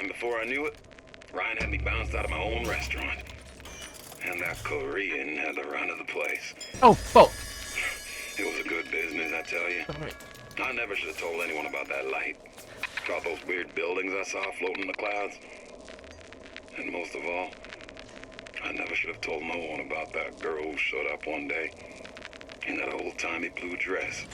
And before I knew it, Ryan had me bounced out of my own restaurant. And that Korean had the run of the place. Oh, fuck. It was a good business, I tell you. Right. I never should have told anyone about that light. About those weird buildings I saw floating in the clouds. And most of all, I never should have told no one about that girl who showed up one day in that old-timey blue dress.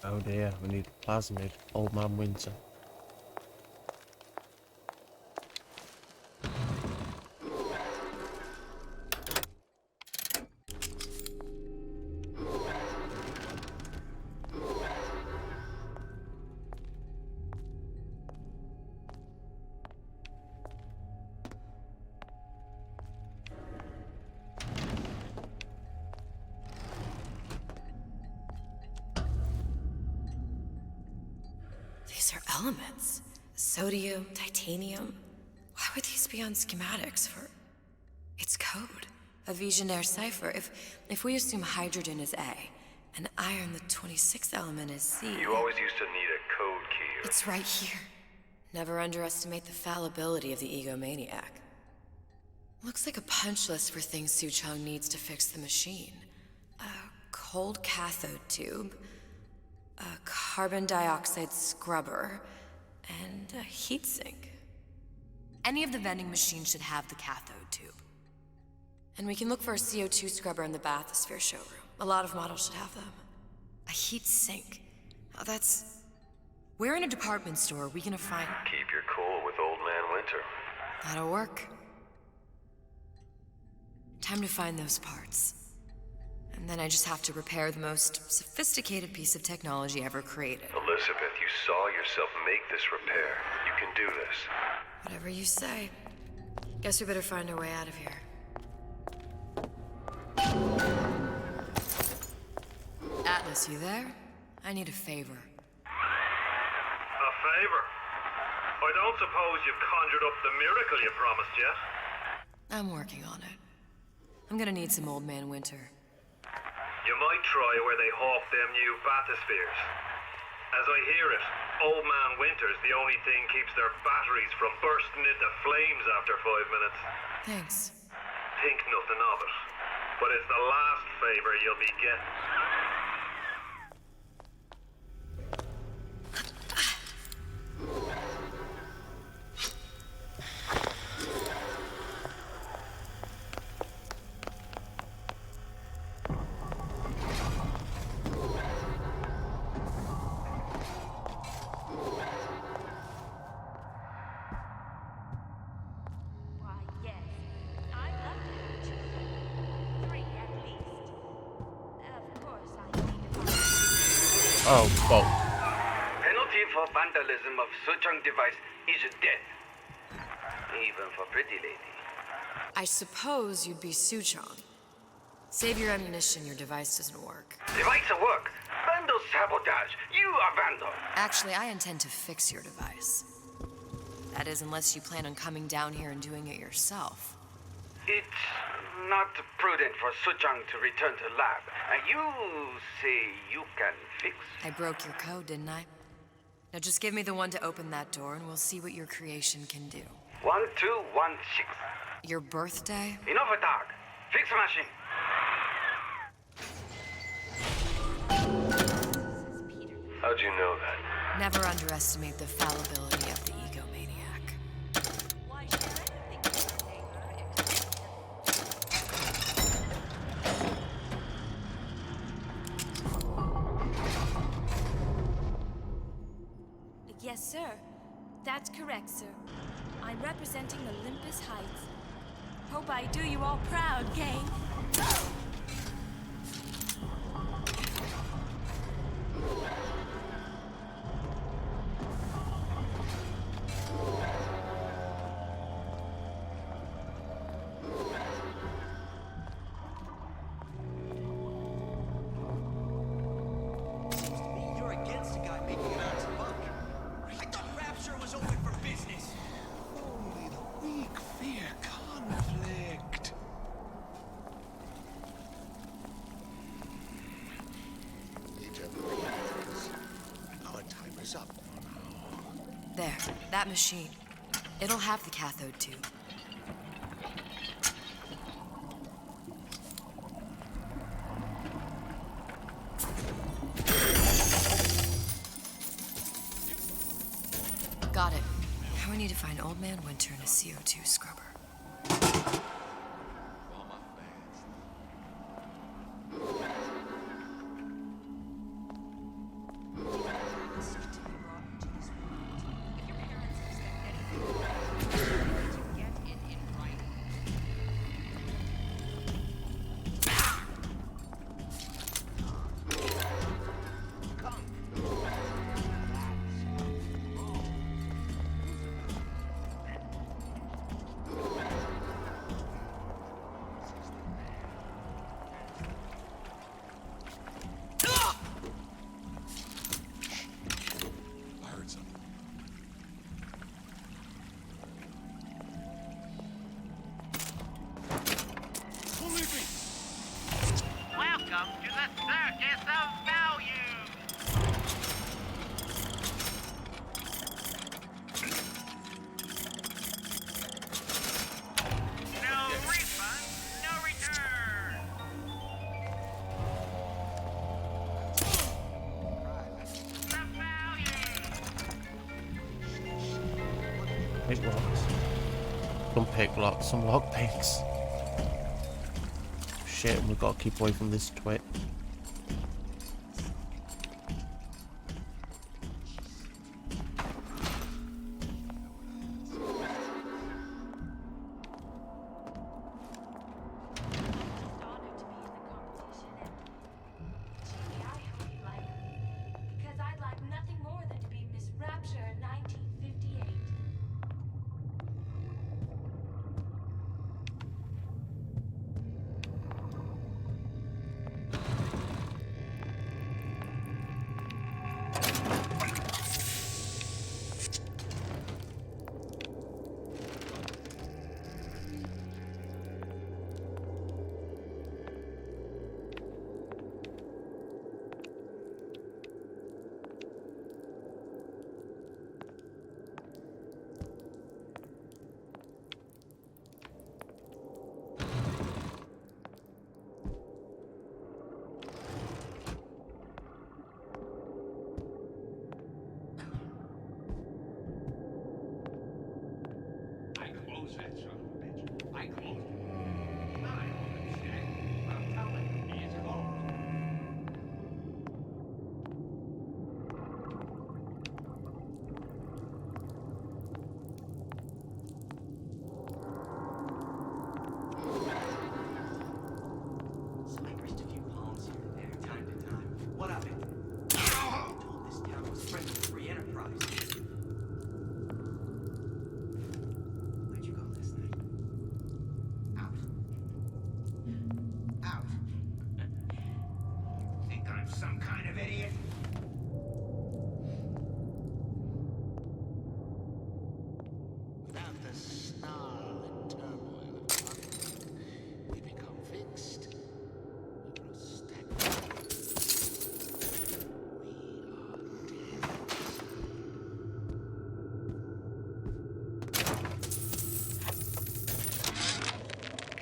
Oh dear, we need plasmid. Old Man Winter. These are elements. Sodium, titanium. Why would these be on schematics for... It's code. A Visionaire cipher. If we assume hydrogen is A, and iron, the 26th element, is C... You always used to need a code key. It's right here. Never underestimate the fallibility of the egomaniac. Looks like a punch list for things Suchong needs to fix the machine. A cold cathode tube, a carbon dioxide scrubber, and a heatsink. Any of the vending machines should have the cathode tube. And we can look for a CO2 scrubber in the bathysphere showroom. A lot of models should have them. A heatsink. Oh, that's... Where in a department store are we gonna find... Keep your cool with Old Man Winter. That'll work. Time to find those parts. And then I just have to repair the most sophisticated piece of technology ever created. Elizabeth, you saw yourself make this repair. You can do this. Whatever you say. Guess we better find our way out of here. Atlas, you there? I need a favor. A favor? I don't suppose you've conjured up the miracle you promised yet? I'm working on it. I'm gonna need some Old Man Winter. You might try where they hawk them new bathyspheres. As I hear it, Old Man Winter's the only thing keeps their batteries from bursting into flames after 5 minutes. Thanks. Think nothing of it. But it's the last favor you'll be getting. Oh, fuck. Penalty for vandalism of Suchong device is death. Even for pretty lady. I suppose you'd be Suchong. Save your ammunition, your device doesn't work. Device at work. Vandal sabotage. You are vandal. Actually, I intend to fix your device. That is, unless you plan on coming down here and doing it yourself. It's not prudent for Suchang to return to lab. You say you can fix? I broke your code, didn't I? Now just give me the one to open that door and we'll see what your creation can do. 1216. Your birthday? Enough attack. Fix machine. How'd you know that? Never underestimate the fallibility of the egomaniac. Yes, sir. That's correct, sir. I'm representing Olympus Heights. Hope I do you all proud, gang. You're against a guy making it out as a buck. I thought Rapture was open for business. Only the weak fear conflict. Our timer's up now. There, that machine. It'll have the cathode tube. Got it. Now we need to find Old Man Winter and a CO2 scrubber. Welcome to the Circus of Value! No refund, no return! Pick locks. Some pick locks, some lock picks. Shit, we've got to keep away from this twit. Because I'd like nothing more than to be Miss Rapture in 1958. I closed that son of a bitch. I closed it. Now I don't understand. I'm telling you, it's closed. So I grist a few palms here and there, time to time. What of it? I told this town was friendly with free enterprise. Where'd you go last night?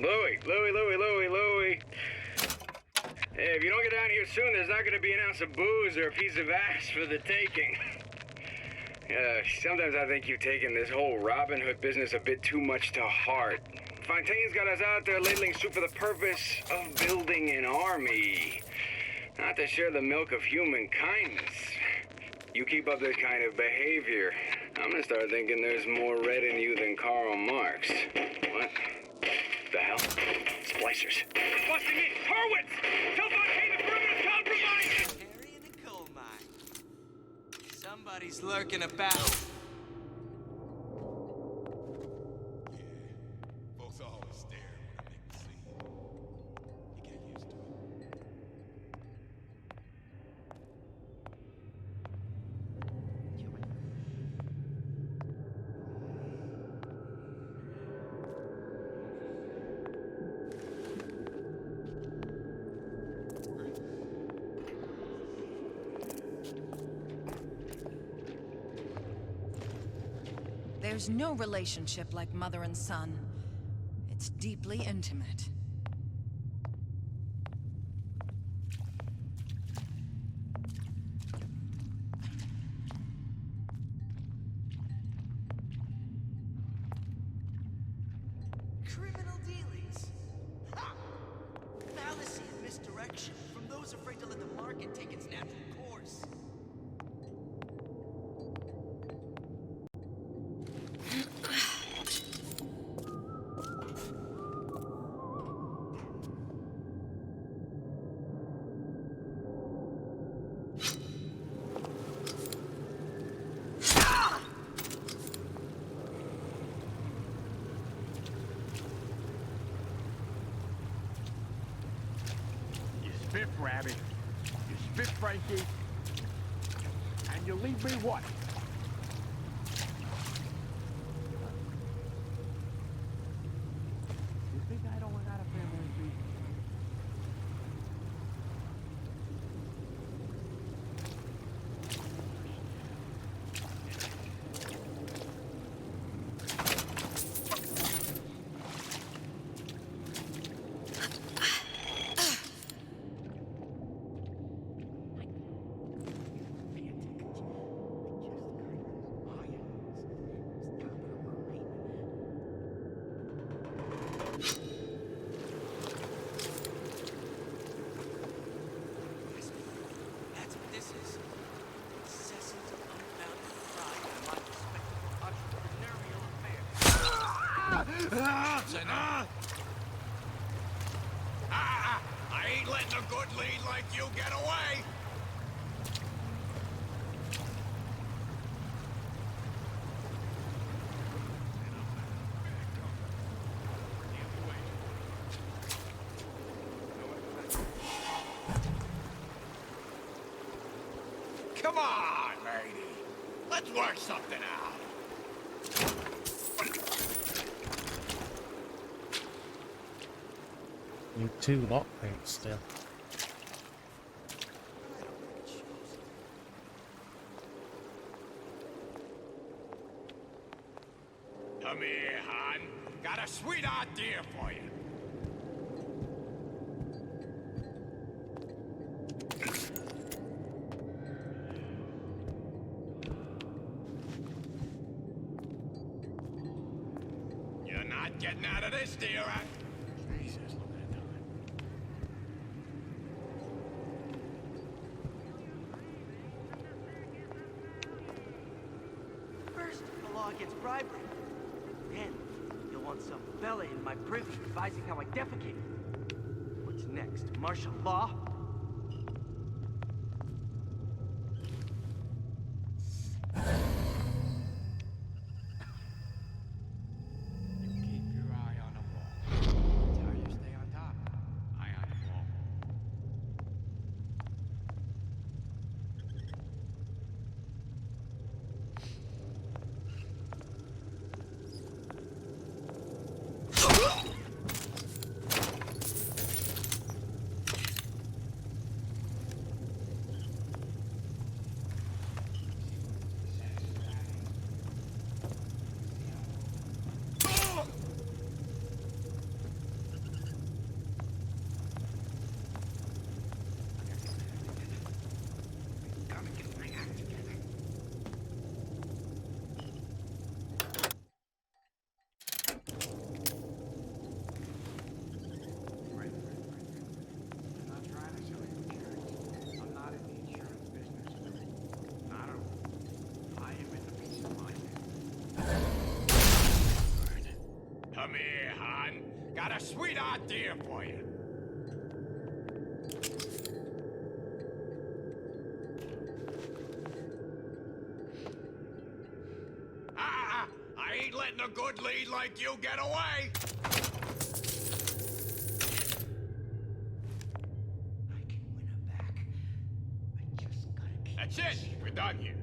Louie. Hey, if you don't get down here soon, there's not gonna be an ounce of booze or a piece of ass for the taking. Sometimes I think you've taken this whole Robin Hood business a bit too much to heart. Fontaine's got us out there ladling soup for the purpose of building an army, not to share the milk of human kindness. You keep up this kind of behavior, I'm gonna start thinking there's more red in you than Karl Marx. What the hell? Splicers. They're busting in! Horwitz! Tell Fontaine the perimeter's compromised! Harry in the coal mine. Somebody's lurking about. Folks always stare when I make a scene. You get used to it. There's no relationship like mother and son. It's deeply intimate. Criminal dealings? Ha! Fallacy and misdirection from those afraid to let the market take its natural course. You spit, Rabbit. You spit, Frankie. And you leave me what? You think I don't got a family, Pete? That's what this is. Incessant, unbounded pride in my respectable entrepreneurial affairs. I ain't letting a good lead like you get away. Come on, lady. Let's work something out. You two lockpicks still. Come here, hon. Got a sweet idea for you. You're not getting out of this, dear. Jesus, look at that. First, the law against bribery. Then, you'll want some fella in my privy advising how I defecate. What's next? Martial law? Keep your eye on the ball. That's how you stay on top. Eye on the ball. here, hon. Got a sweet idea for you. I ain't letting a good lead like you get away. That's it. We're done here.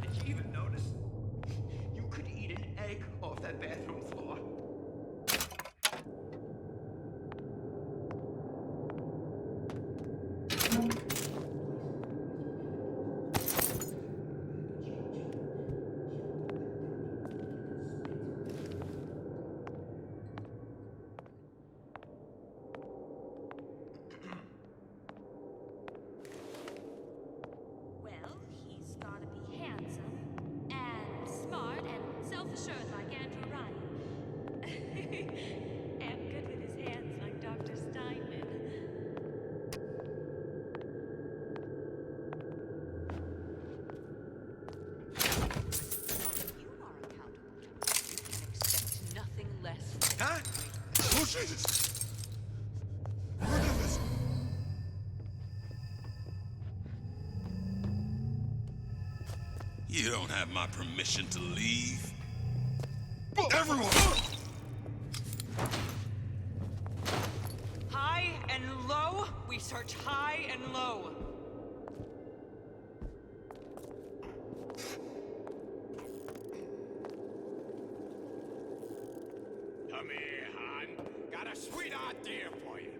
Did you even notice? You could eat an egg off that bathroom floor. Well, he's gotta be handsome and smart and self-assured like Andrew Ryan. And good with his hands like Dr. Steinman. You are accountable to us. You can expect nothing less. Huh? Oh, Jesus! You don't have my permission to leave. Everyone! High and low, we search high and low. Come here, hon. Got a sweet idea for you.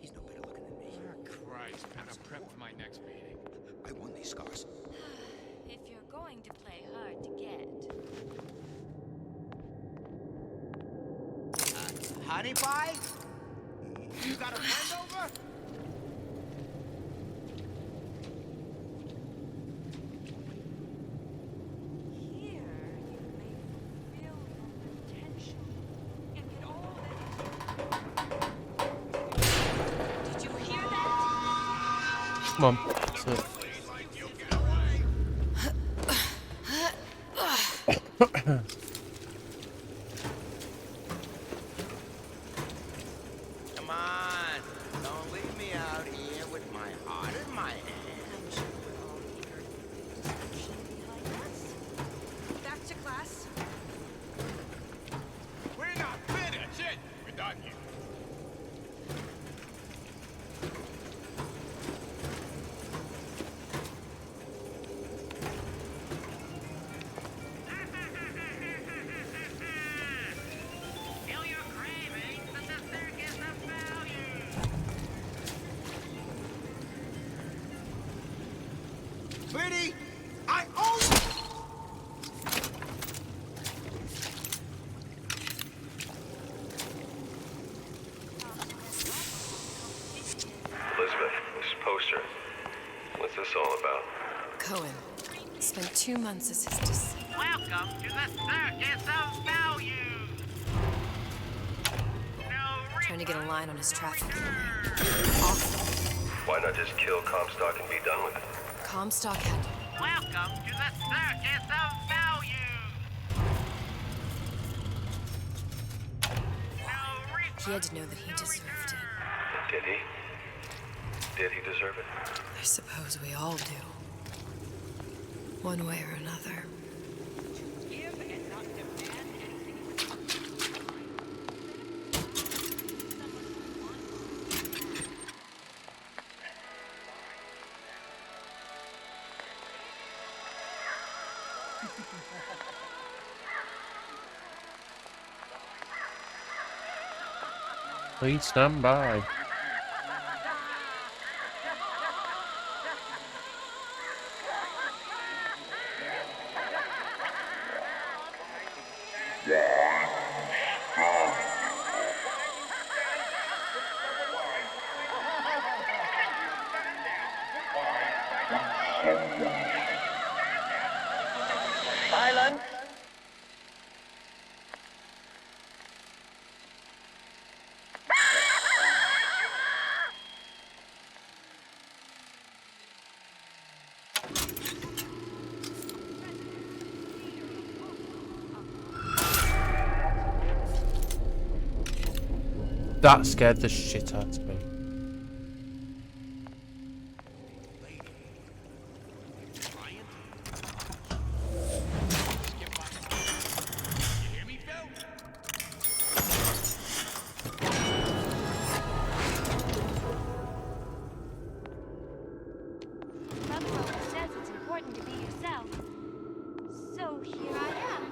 He's no better looking than me. Oh, Christ, gotta prep for my next meeting. I won these scars. If you're going to play hard to get. Honey pie? You got a friend over? Here, you may fulfill your potential and get all that. Did you hear that? Come on. That's it. Come on. Don't leave me out here with my heart in my hand. Back to class. We're not finished. That's it. We're done here. Feel your cravings and the circus of value. Sweetie, I own you! Elizabeth, this poster. What's this all about? Cohen spent 2 months as his Welcome to the circus of value. trying to get a line on his traffic. Why not just kill Comstock and be done with it? Comstock had Welcome to the circus of value. he had to know that he deserved it. Did he? Did he deserve it? I suppose we all do. One way or another. Give and not demand anything. Please stand by. Silence! That scared the shit out of me. Rutherford says it's important to be yourself. So here I am,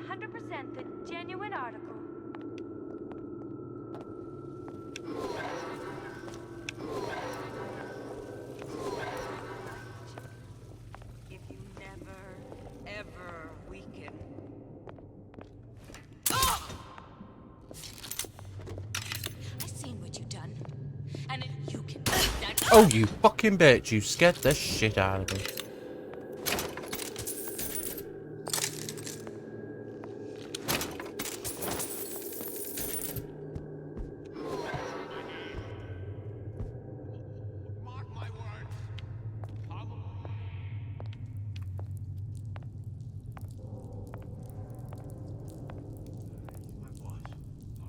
100% the genuine article. If you never, ever weaken. I've seen what you've done. And if you can do that. Oh, you fucking bitch. You scared the shit out of me.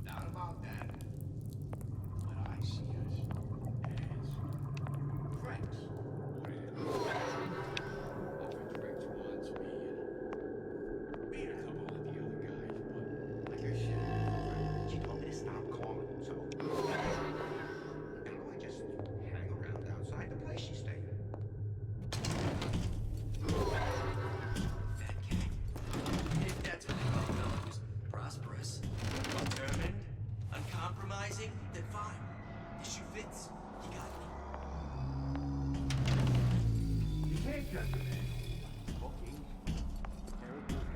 Not about that. But I see us as friends. Fritz wants me and a couple of the other guys, but like I said, she told me to stop calling, so now I just hang around outside the place she stayed. That gang. If that's what they call fellows, prosperous, determined, uncompromising, then fine. The shoe fits. You got me. You can't judge a man. Bookings, characters.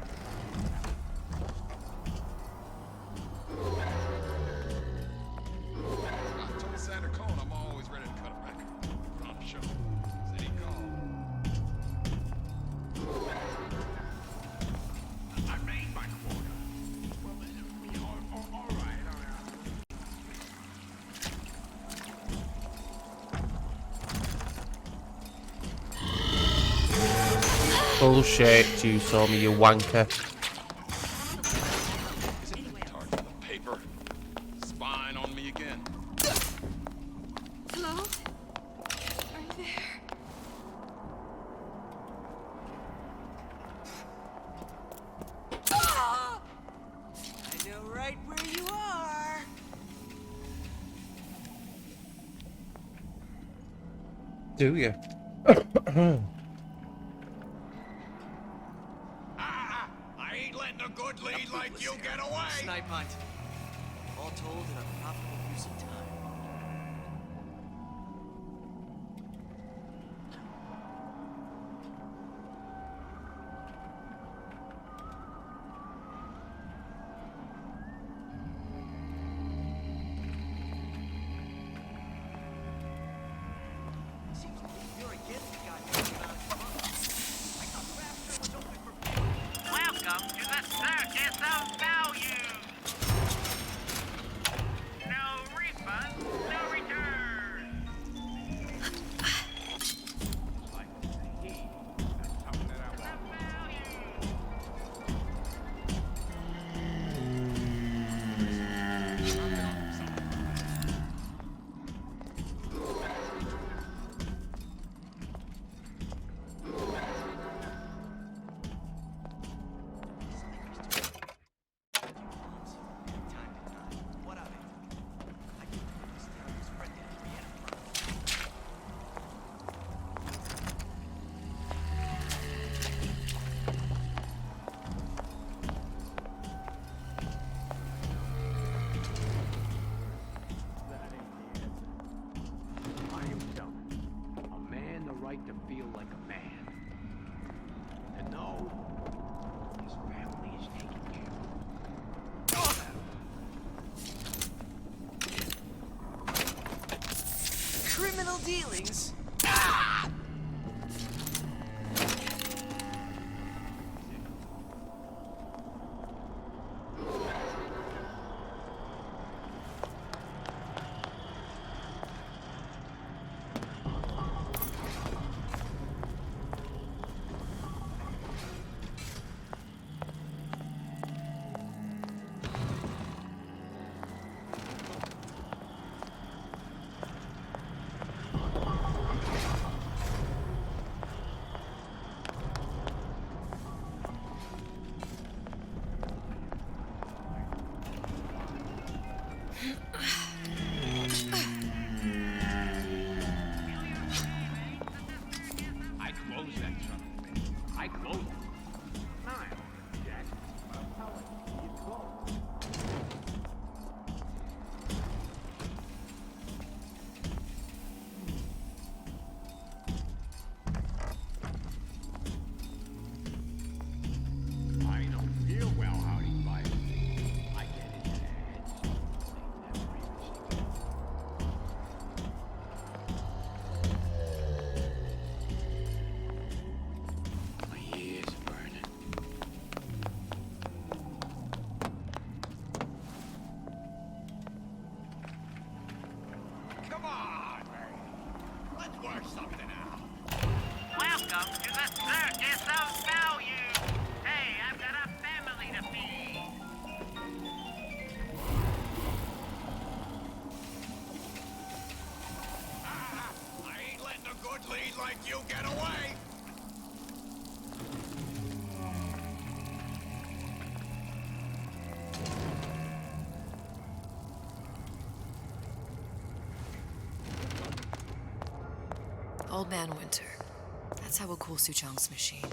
I told Santa Cone I'm always ready to cut a record. Put on a show. Said he'd call. I made my quota. Well, all right. Bullshit, you saw me, you wanker. Target the paper. Spying on me again. Hello? Are you there? I know right where you are. Do you? I ain't letting a good lead like you get away. Snipe hunt. All told in a profitable use of time. Seems like you're against the goddamn amount of fun. I thought Rapture was open for business. Welcome to the circus of value. No refund, no return. What of it? I can put this down and spread that to the enterprise. That ain't the answer. I am telling a man the right to feel like a man. To know his family is taken care of. Criminal dealings? or something now. Welcome to the Circus of Value. Hey, I've got a family to feed. I ain't letting a good lead like you get away. Old Man Winter. That's how we'll cool Suchong's machine.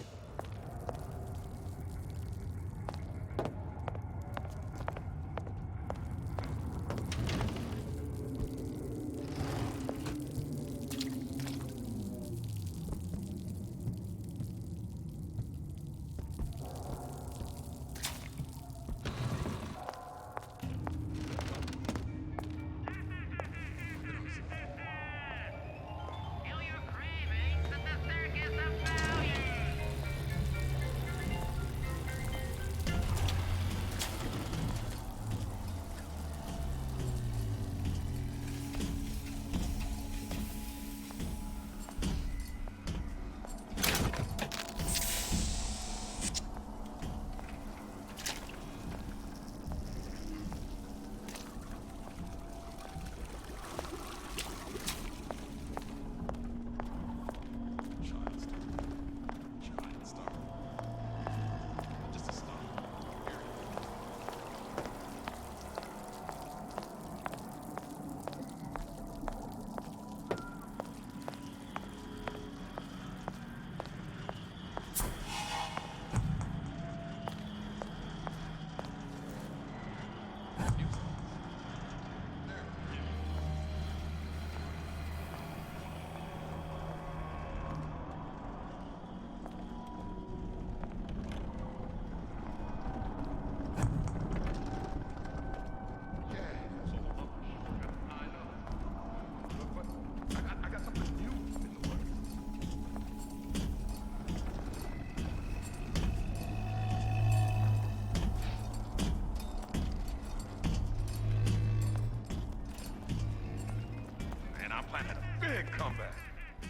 Big comeback.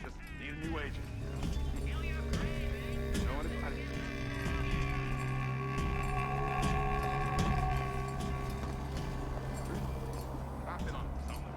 Just need a new agent. Know anybody? I've been on something.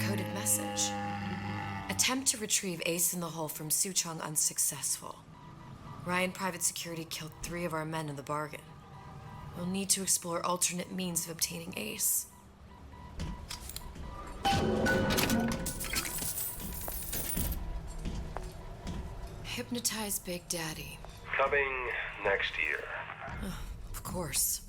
Coded message. Attempt to retrieve Ace in the Hole from Suchong unsuccessful. Ryan Private Security killed 3 of our men in the bargain. We'll need to explore alternate means of obtaining Ace. Hypnotize Big Daddy. Coming next year. Of course.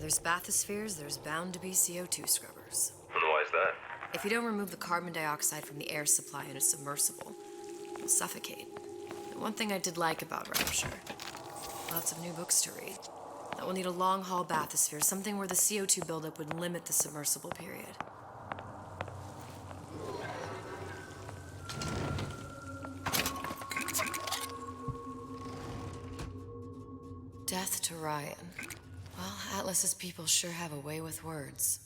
there's bathyspheres, there's bound to be CO2 scrubbers. And why is that? If you don't remove the carbon dioxide from the air supply in a submersible, you'll suffocate. The one thing I did like about Rapture, lots of new books to read. That will need a long-haul bathysphere, something where the CO2 buildup would limit the submersible period. Death to Ryan. Well, Atlas's people sure have a way with words.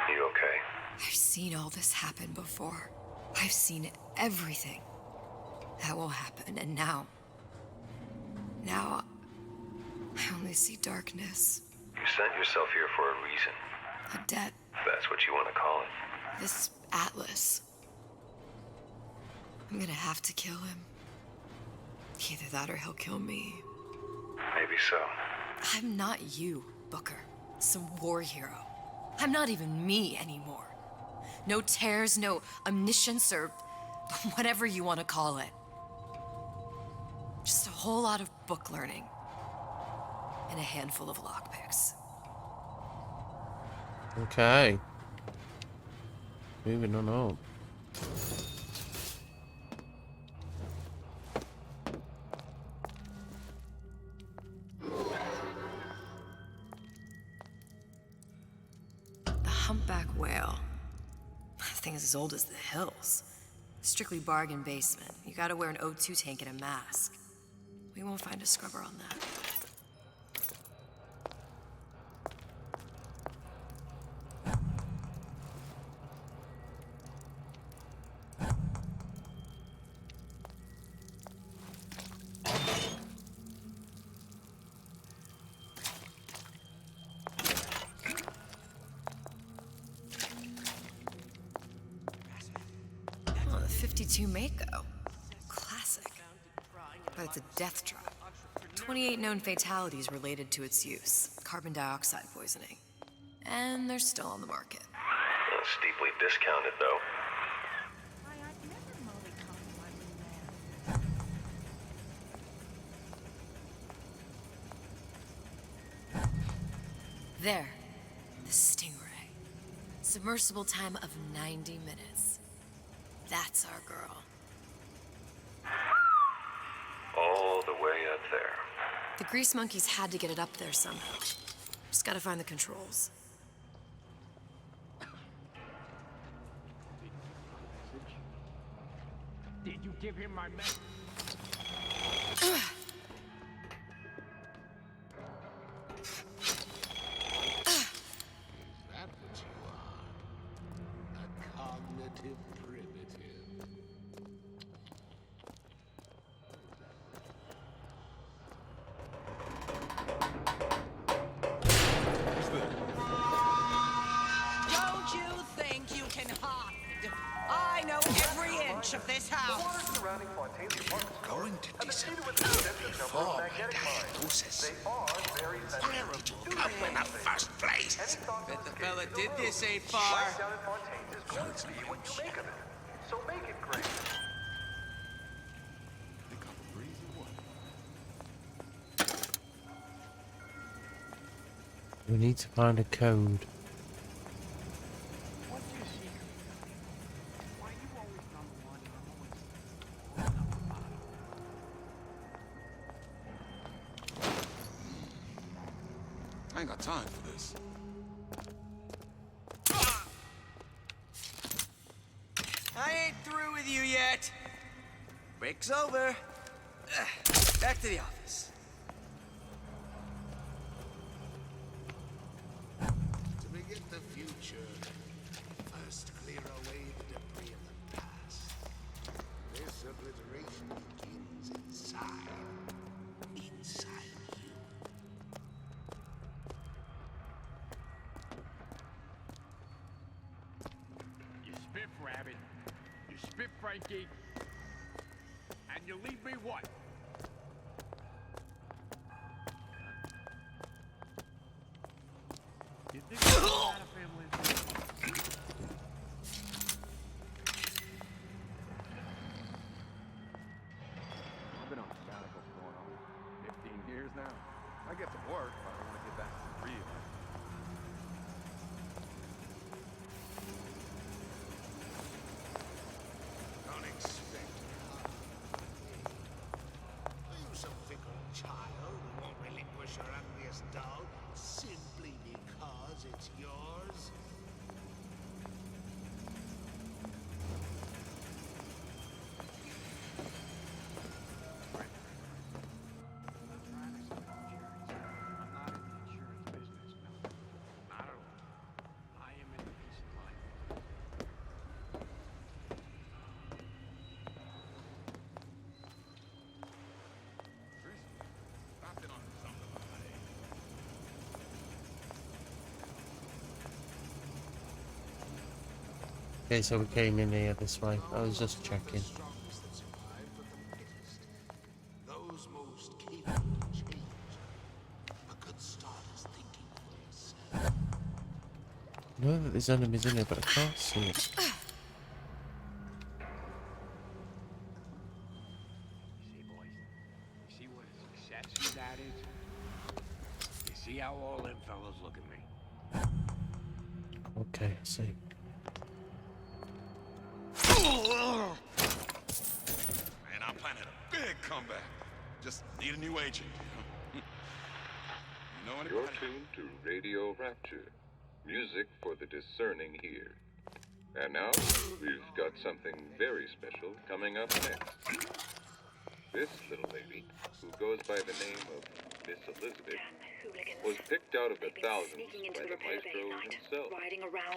You okay? I've seen all this happen before. I've seen everything that will happen, and now I only see darkness. You sent yourself here for a reason. A debt. That's what you want to call it. This Atlas. I'm gonna have to kill him. Either that or he'll kill me. Maybe so. I'm not you, Booker. Some war hero. I'm not even me anymore. No tears, no omniscience, or whatever you want to call it. Just a whole lot of book learning. And a handful of lockpicks. Okay. Moving on up. The humpback whale. That thing is as old as the hills. Strictly bargain basement. You gotta wear an O2 tank and a mask. We won't find a scrubber on that. Oh, the 52 Mako. Classic. But it's a death trap. 28 known fatalities related to its use. Carbon dioxide poisoning. And they're still on the market. Steeply discounted, though. There. The Stingray. Submersible time of 90 minutes. That's our girl. All the way up there. The grease monkeys had to get it up there somehow. Just gotta find the controls. Did you give him my message? Is that what you are? A cognitive primitive. Don't you think you can hide? I know every inch of this house. Going to disappear before my diagnosis. Where did you come in the first place? Bet the fella did this ain't far. So make it great. We need to find a code. I ain't got time for this. I ain't through with you yet. Break's over. Back to the office. To begin the future, first clear away the debris of the past. This obliteration begins inside. Inside you. You spiff, Rabbit. You spiff, Frankie. And you leave me what? You think you know how to family? I've been on sabbatical for going on 15 years now. I get to work, but I want to get back to the real. Unexpected. Are you some fickle child who won't relinquish your ugliest dog simply because it's yours? Okay, so we came in here this way. I was just checking. Those most capable of change. A good start is thinking for yourself. I know that there's enemies in here, but I can't see it. See, boys? You see what a success that is? You see how all them fellas look at me? Okay, I see. Man, I'm planning a big comeback. Just need a new agent. You know anybody? You're tuned to Radio Rapture. Music for the discerning ear. And now, we've got something very special coming up next. This little lady, who goes by the name of Miss Elizabeth, was picked out of the thousands by the maestro himself,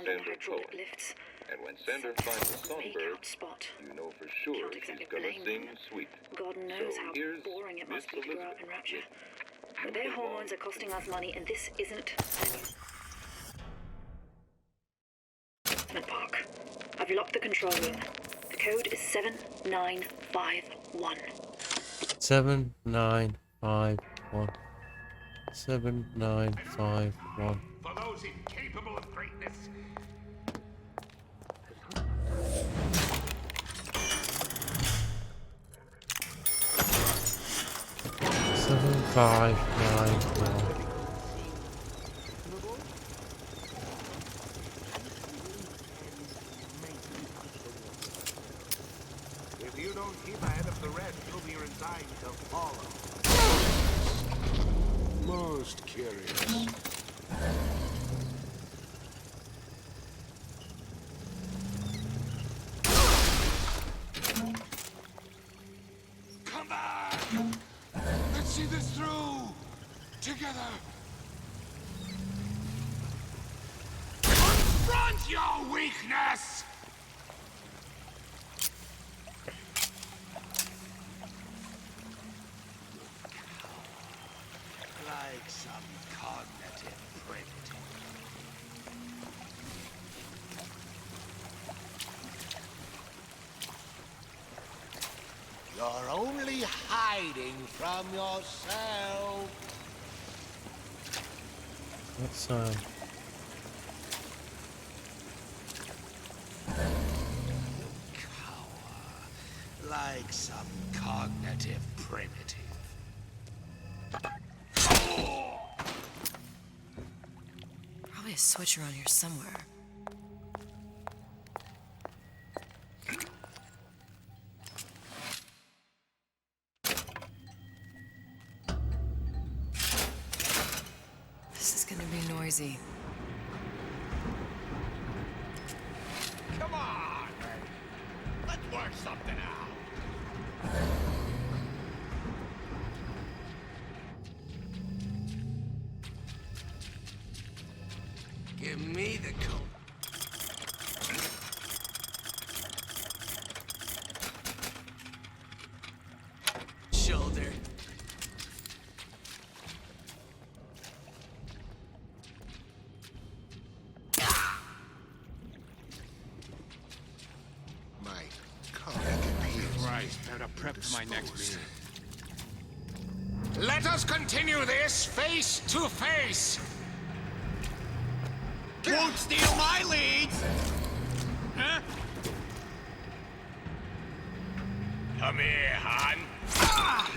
Sander Cohen. And when Sander finds a songbird, you know for sure she's gonna sing sweet. God knows how boring it must be to grow up in Rapture. But their hormones are costing us money, and this isn't Park. I've locked the control room. The code is 7951. 7951. 7951. For those incapable of greatness. 7591. If you don't keep ahead of the rest, you'll be resigned to follow. Most curious. Come back! Let's see this through! Together! Confront your weakness! Like some cognitive primitive. You're only hiding from yourself. Let's Cower. Like some cognitive primitive. Probably a switch around here somewhere. This is gonna be noisy. Come on! Let's work something out! Give me the coat. Shoulder. My colleague appears. Christ, that gotta prep for my next meeting. Let us continue this face to face. Won't steal my leads! Huh? Come here, hon. Ah!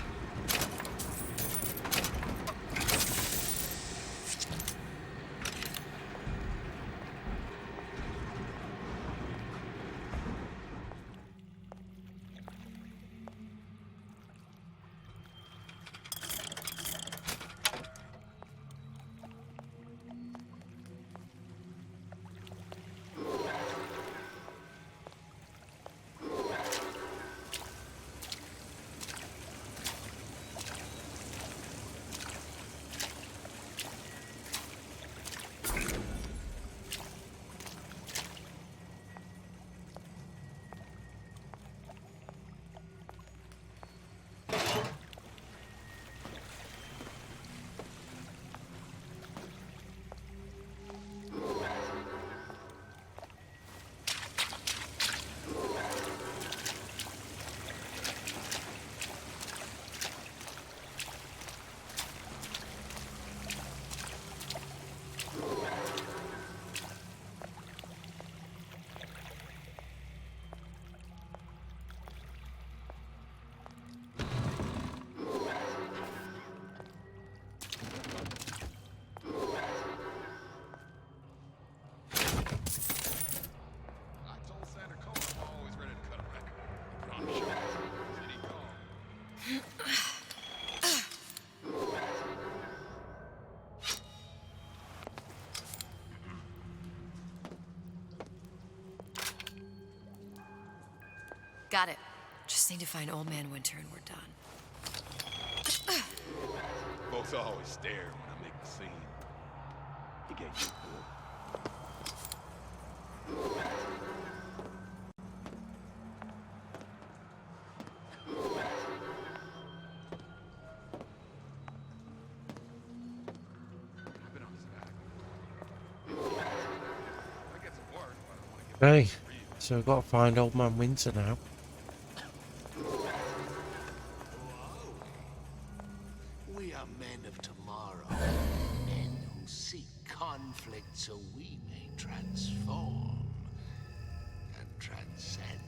Got it. Just need to find Old Man Winter and we're done. Folks always stare when I make a scene. He gave you a book. Okay, so we've got to find Old Man Winter now. We are men of tomorrow, men who seek conflict so we may transform and transcend.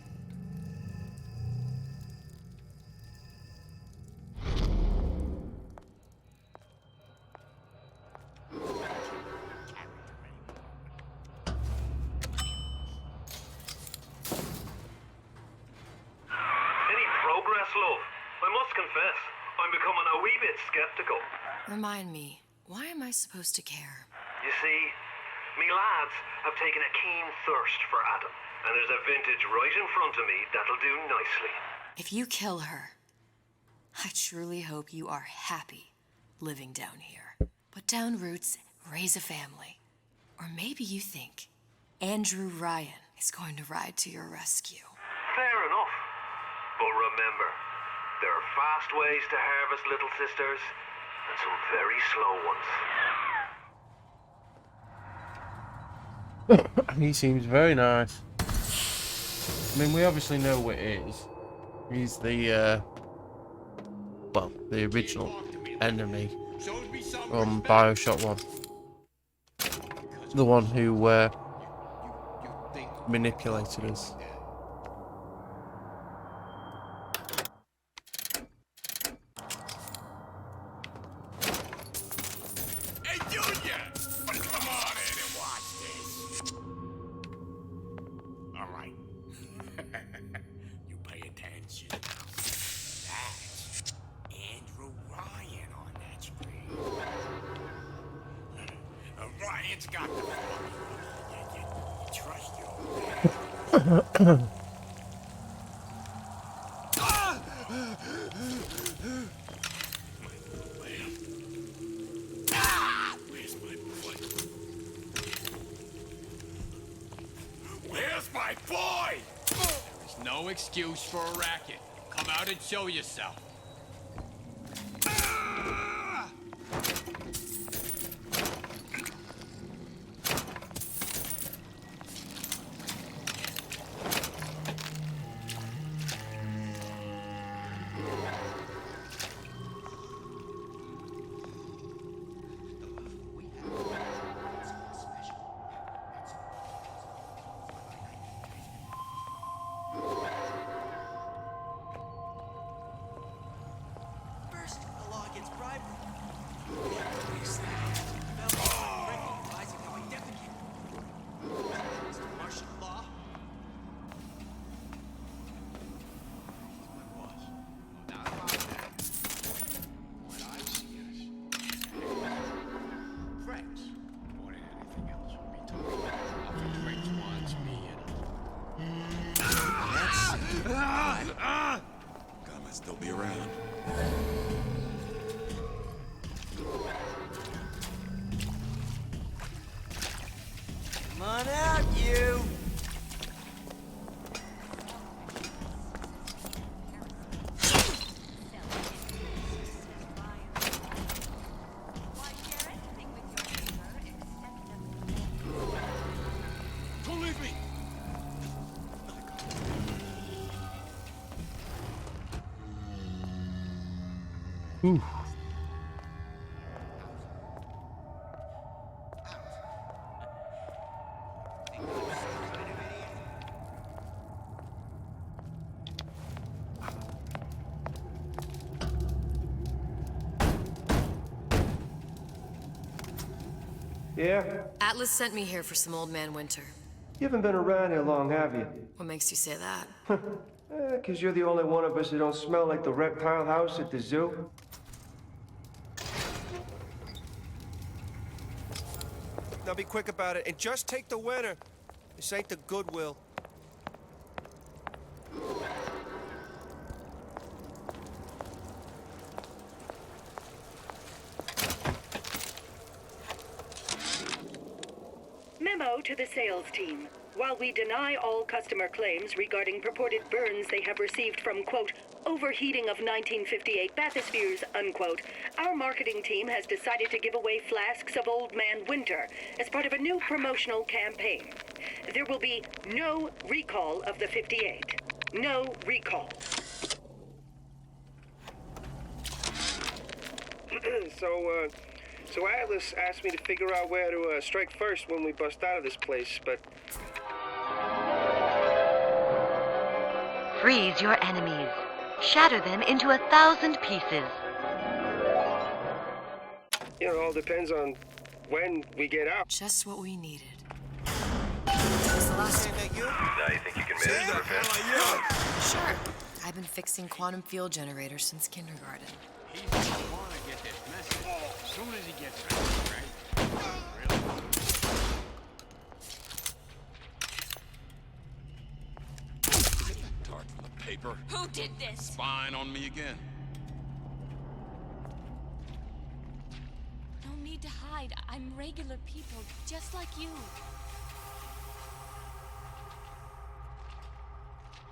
Love, I must confess, I'm becoming a wee bit skeptical. Remind me, why am I supposed to care? You see, me lads have taken a keen thirst for Adam, and there's a vintage right in front of me that'll do nicely. If you kill her, I truly hope you are happy living down here. Put down roots, raise a family. Or maybe you think Andrew Ryan is going to ride to your rescue. Fair enough. But remember, there are fast ways to harvest little sisters, and some very slow ones. He seems very nice. I mean, we obviously know what it is. He's the, well, the original enemy from Bioshock 1. The one who, manipulated us. Ryan's got the formula. You trust your man. Where's my boy? Where's my boy? There's no excuse for a racket. Come out and show yourself. He'll be around. Come on out, you! Don't leave me! Ooh. Yeah? Atlas sent me here for some Old Man Winter. You haven't been around here long, have you? What makes you say that? 'Cause you're the only one of us who don't smell like the reptile house at the zoo. Now be quick about it, and just take the winner. This ain't the Goodwill. Memo to the sales team. While we deny all customer claims regarding purported burns they have received from, quote, overheating of 1958 bathyspheres, unquote, our marketing team has decided to give away flasks of Old Man Winter as part of a new promotional campaign. There will be no recall of the 58. No recall. So Atlas asked me to figure out where to strike first when we bust out of this place, but... Freeze your enemies. Shatter them into 1,000 pieces. It all depends on when we get out. Just what we needed. Now you think you can manage the repair? Sure. I've been fixing quantum field generators since kindergarten. He's gonna wanna get this message as soon as he gets back, right? Tart from the paper. Who did this? Spying on me again. No need to hide. I'm regular people, just like you.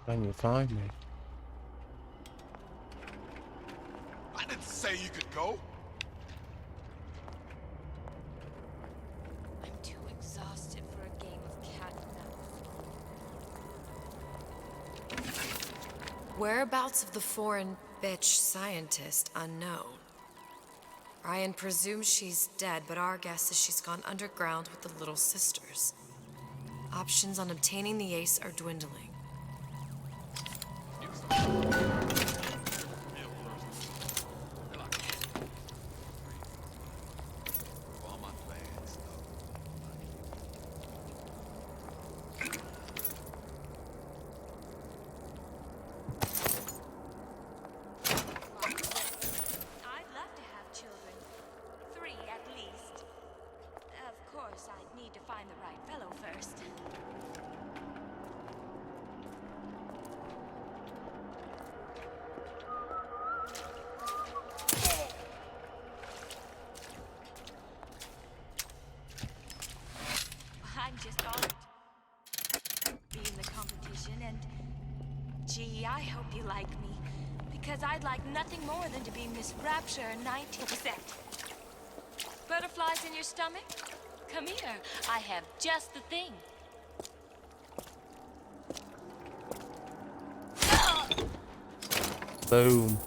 Can you find me? I didn't say you could go. I'm too exhausted for a game of cat and mouse. Whereabouts of the foreign bitch scientist unknown. Ryan presumes she's dead, but our guess is she's gone underground with the Little Sisters. Options on obtaining the ace are dwindling. I'd love to have children. 3 at least. Of course, I'd need to find the right fellow first. I'm just honored. Be in the competition, and gee, I hope you like me. Because I'd like nothing more than to be Miss Rapture 90%. Butterflies in your stomach? Come here. I have just the thing. Boom.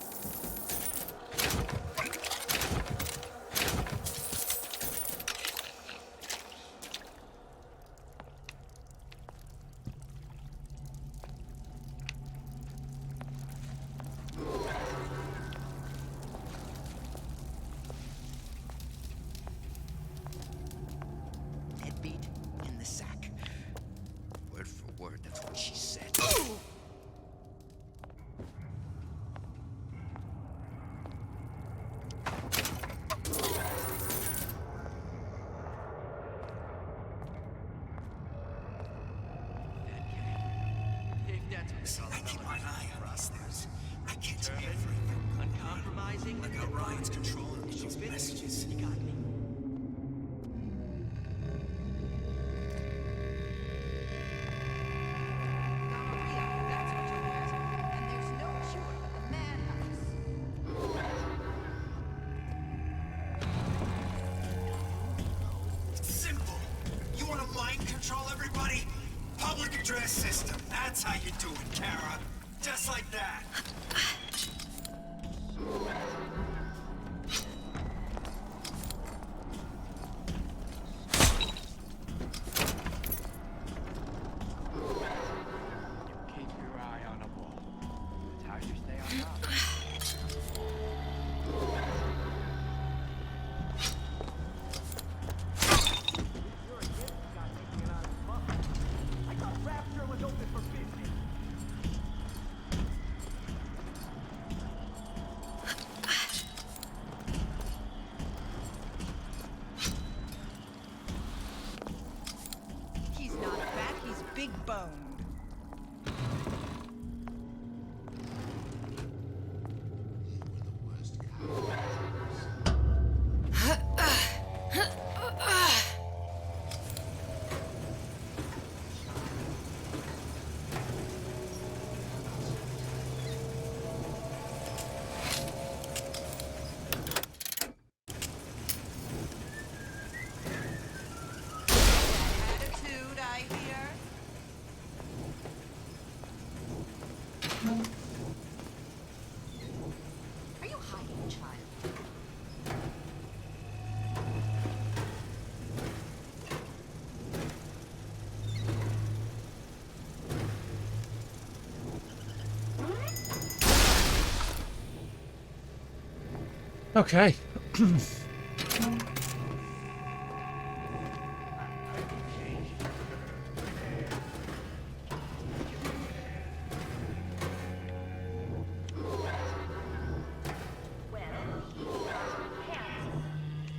Deadbeat in the sack. Word for word, that's what she said. I keep my eye on these things. I can't spare for compromising. Like how Ryan's controlling those messages. You got me. That's what you'll get. And there's no cure but the madhouse. Simple. You want to mind control everybody? Public address system. That's how you do it, Kara. Just like that. Keep your eye on the ball. That's how you stay on top. I thought Rapture was open for business. He's not fat, he's big boned. Attitude, I hear. Are you hiding, child? Okay. Handsome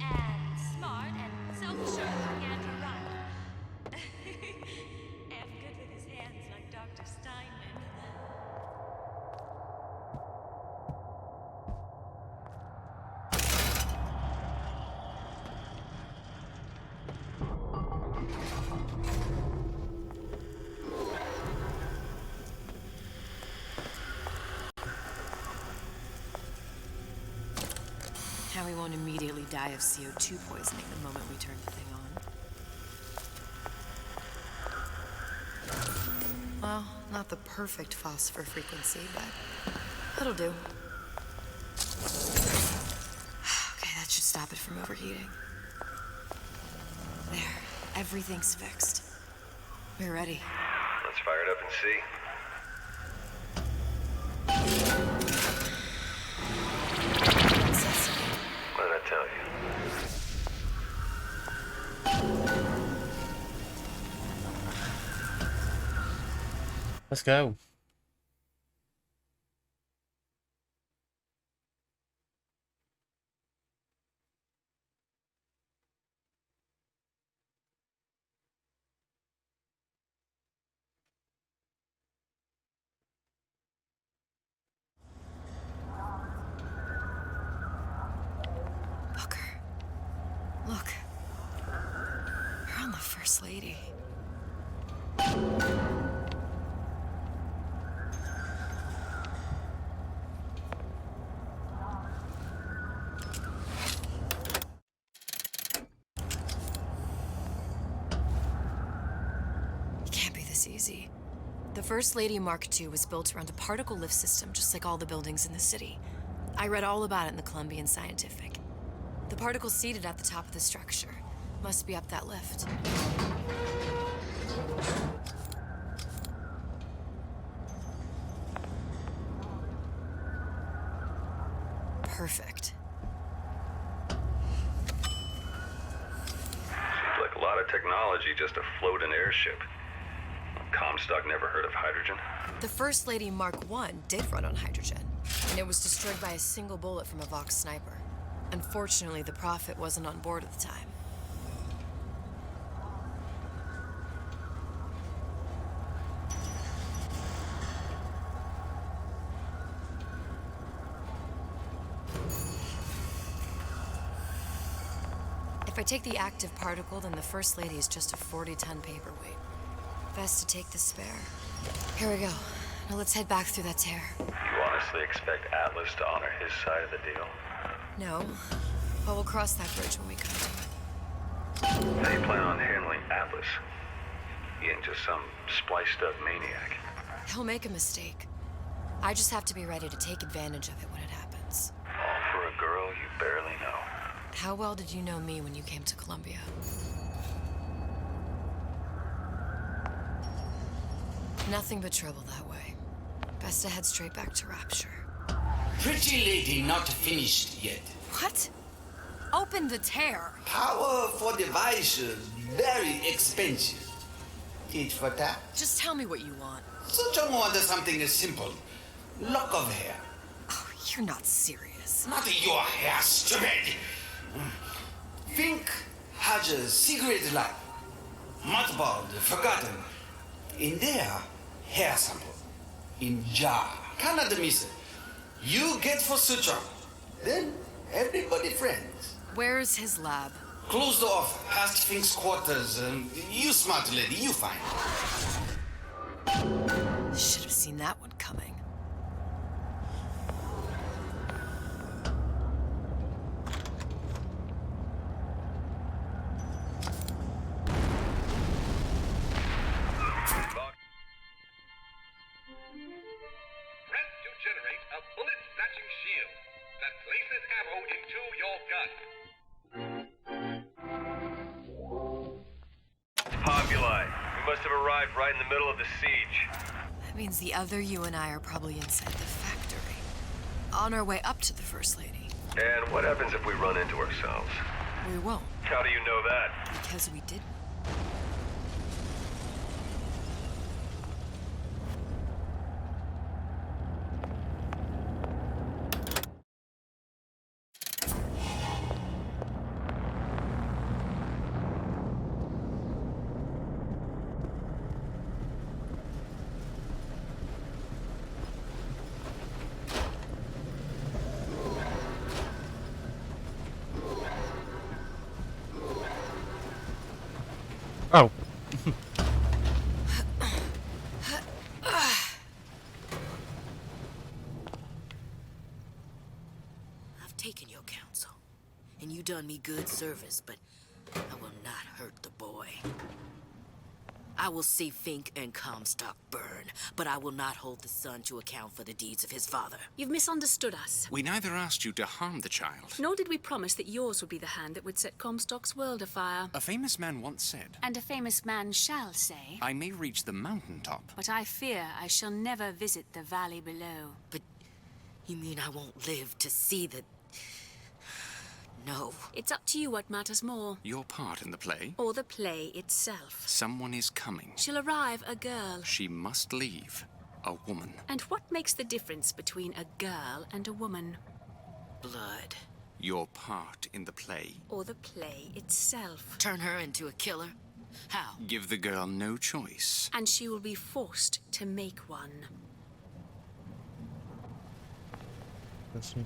and smart and self-assured like Andrew Ryan. And good with his hands like Dr. Steinman. How we won't immediately die of CO2 poisoning the moment we turn the thing on. Well, not the perfect phosphor frequency, but that'll do. Okay, that should stop it from overheating. There, everything's fixed. We're ready. Let's fire it up and see. What did I tell you? Let's go. Look. We're on the First Lady. It can't be this easy. The First Lady Mark II was built around a particle lift system just like all the buildings in the city. I read all about it in the Columbian Scientific. The particles seated at the top of the structure must be up that lift. Perfect. Seems like a lot of technology just to float an airship. Comstock never heard of hydrogen. The First Lady Mark I did run on hydrogen, and it was destroyed by a single bullet from a Vox sniper. Unfortunately, the Prophet wasn't on board at the time. If I take the active particle, then the First Lady is just a 40-ton paperweight. Best to take the spare. Here we go. Now let's head back through that tear. You honestly expect Atlas to honor his side of the deal? No, but we'll cross that bridge when we come to it. How do you plan on handling Atlas? He ain't just some spliced-up maniac. He'll make a mistake. I just have to be ready to take advantage of it when it happens. All for a girl you barely know. How well did you know me when you came to Columbia? Nothing but trouble that way. Best to head straight back to Rapture. Pretty lady not finished yet. What? Open the tear. Power for device very expensive. Tit for tat. Just tell me what you want. Such a wonder something is simple. Lock of hair. Oh, you're not serious. Not your hair, stupid. Fink has a secret lab. Mothballed, forgotten. In there, hair sample. In jar. Cannot miss it. You get for suture. Then everybody friends. Where's his lab? Closed off, past Fink's quarters. You smart lady, you find. Should have seen that one coming. Generate a bullet-snatching shield that places ammo into your gun. Populi. We must have arrived right in the middle of the siege. That means the other you and I are probably inside the factory. On our way up to the First Lady. And what happens if we run into ourselves? We won't. How do you know that? Because we didn't. Oh. I've taken your counsel, and you done me good service, but I will not hurt the boy. I will see Fink and Comstock burn, but I will not hold the son to account for the deeds of his father. You've misunderstood us. We neither asked you to harm the child. Nor did we promise that yours would be the hand that would set Comstock's world afire. A famous man once said, And a famous man shall say, I may reach the mountaintop, but I fear I shall never visit the valley below. But you mean I won't live to see the... No. It's up to you what matters more. Your part in the play? Or the play itself. Someone is coming. She'll arrive a girl. She must leave. A woman. And what makes the difference between a girl and a woman? Blood. Your part in the play. Or the play itself. Turn her into a killer? How? Give the girl no choice. And she will be forced to make one. That's me.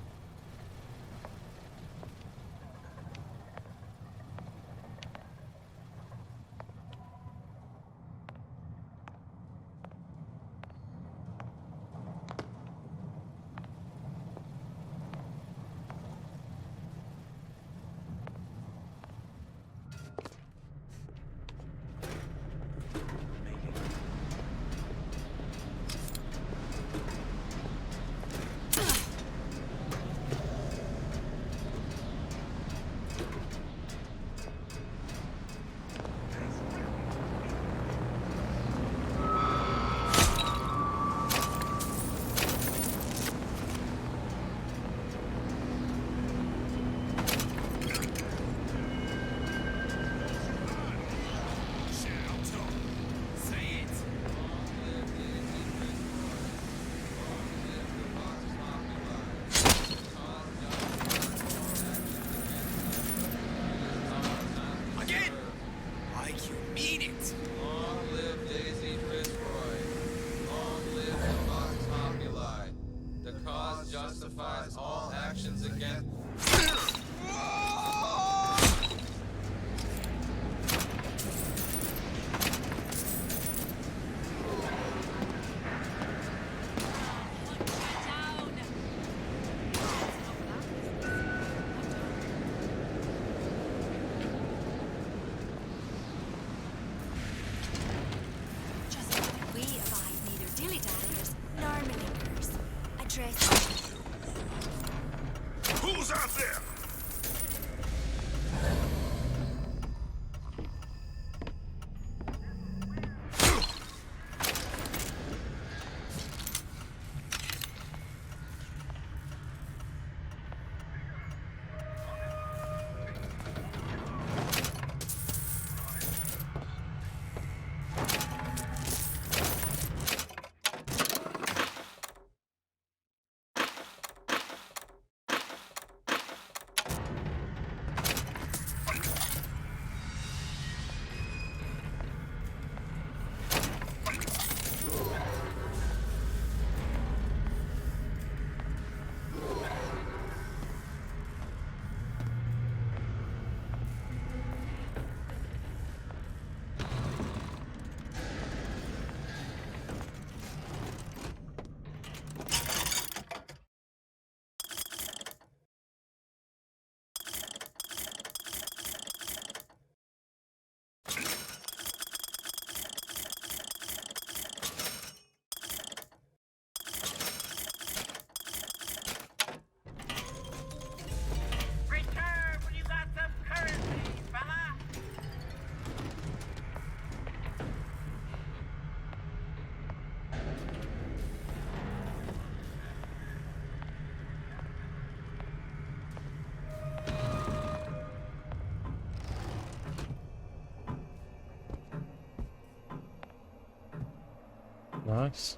Nice.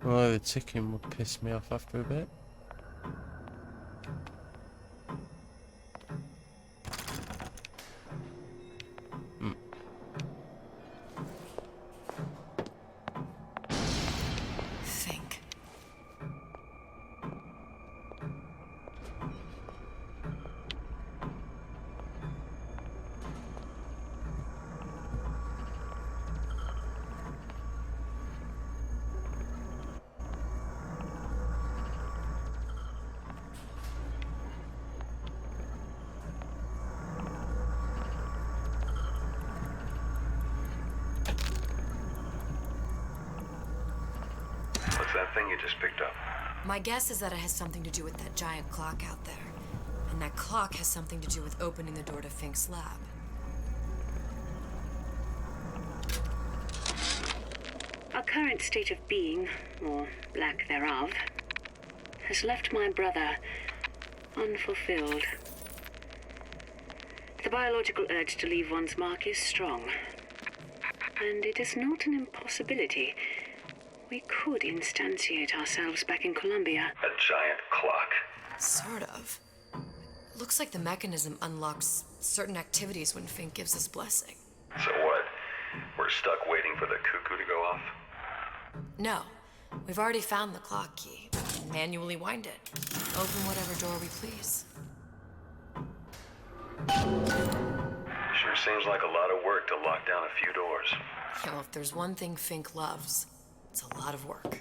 Oh, the ticking would piss me off after a bit. Think. What's that thing you just picked up? My guess is that it has something to do with that giant clock out there. And that clock has something to do with opening the door to Fink's lab. Our current state of being, or lack thereof, has left my brother unfulfilled. The biological urge to leave one's mark is strong. And it is not an impossibility. We could instantiate ourselves back in Columbia. A giant clock? Sort of. Looks like the mechanism unlocks certain activities when Fink gives his blessing. So what? We're stuck waiting for the cuckoo to go off? No. We've already found the clock key. Manually wind it. Open whatever door we please. Sure seems like a lot of work to lock down a few doors. Yo, if there's one thing Fink loves, it's a lot of work.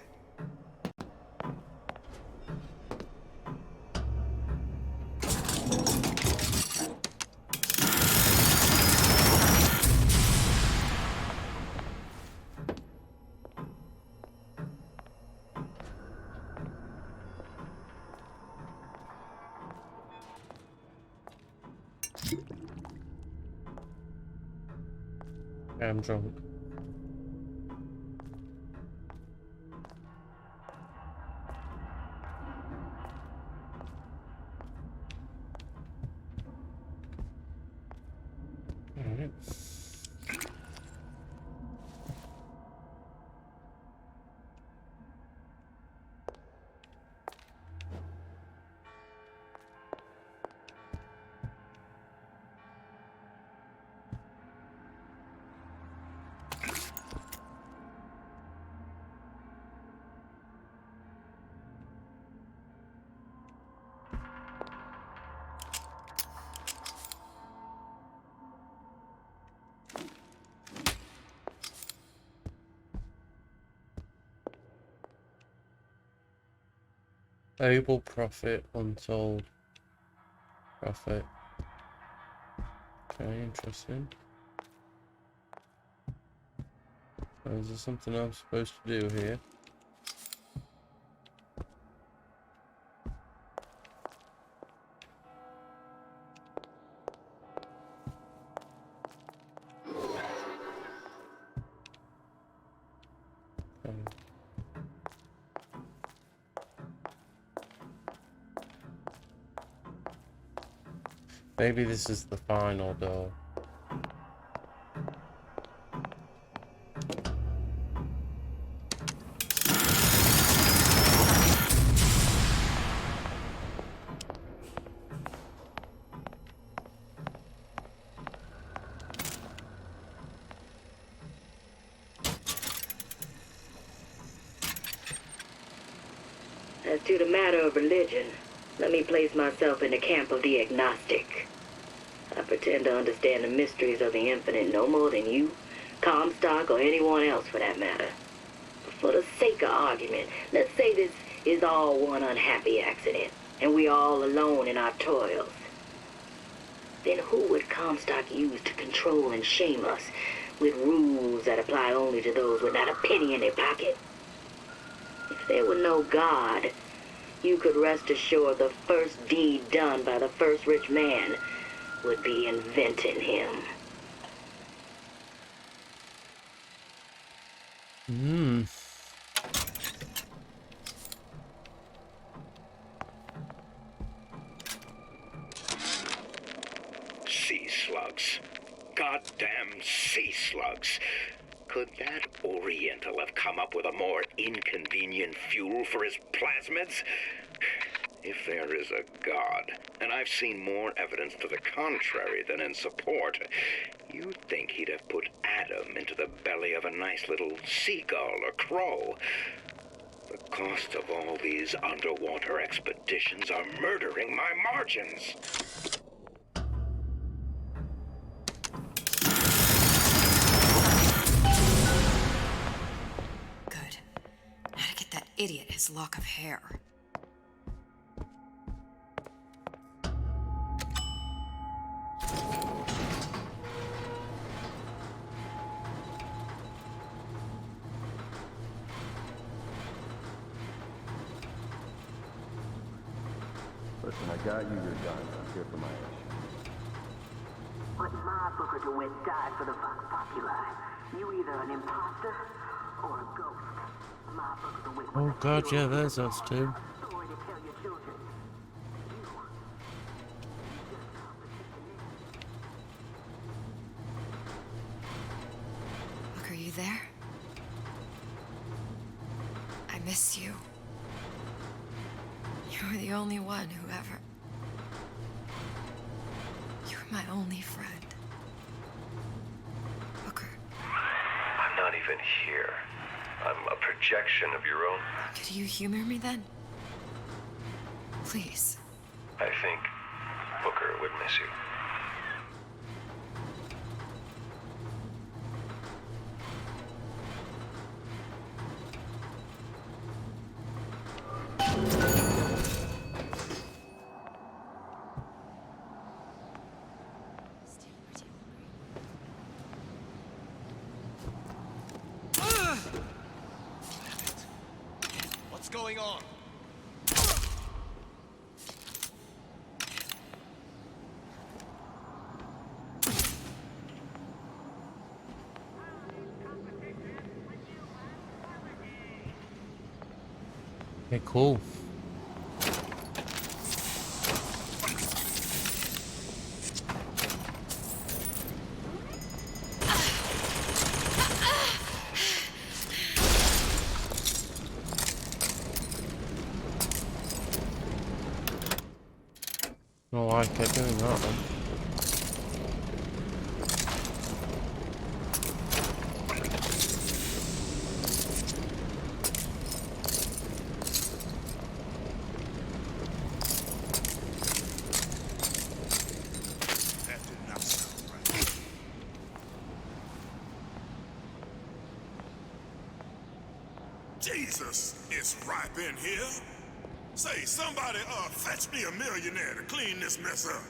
I'm drunk. Alright. Able profit, untold profit. Okay, interesting. So is there something I'm supposed to do here? Okay. Maybe this is the final door. As to the matter of religion, let me place myself in the camp of the agnostic. I pretend to understand the mysteries of the infinite no more than you, Comstock, or anyone else for that matter. But for the sake of argument, let's say this is all one unhappy accident, and we're all alone in our toils. Then who would Comstock use to control and shame us with rules that apply only to those with not a penny in their pocket? If there were no God, you could rest assured the first deed done by the first rich man would be inventing him. Sea slugs. goddamn sea slugs. Could that Oriental have come up with a more inconvenient fuel for his plasmids? If there is a God, and I've seen more evidence to the contrary than in support, you'd think he'd have put Adam into the belly of a nice little seagull or crow. The cost of all these underwater expeditions are murdering my margins. Good. Now to get that idiot his lock of hair. Listen, I got you your guns. I'm here for my issue. But my Booker DeWitt died for the Vox Populi. You either an imposter or a ghost. My Booker DeWitt was Oh god, yeah, there's us too. a story to tell your children. Look, are you there? I miss you. You were the only one who ever... You were my only friend. Booker. I'm not even here. I'm a projection of your own. Could you humor me then? Please. I think Booker would miss you. What's going on? Okay, cool. Oh, I kept doing that then. That did not sound right. Jesus, it's ripe in here. Say, somebody, fetch me a millionaire to clean this mess up.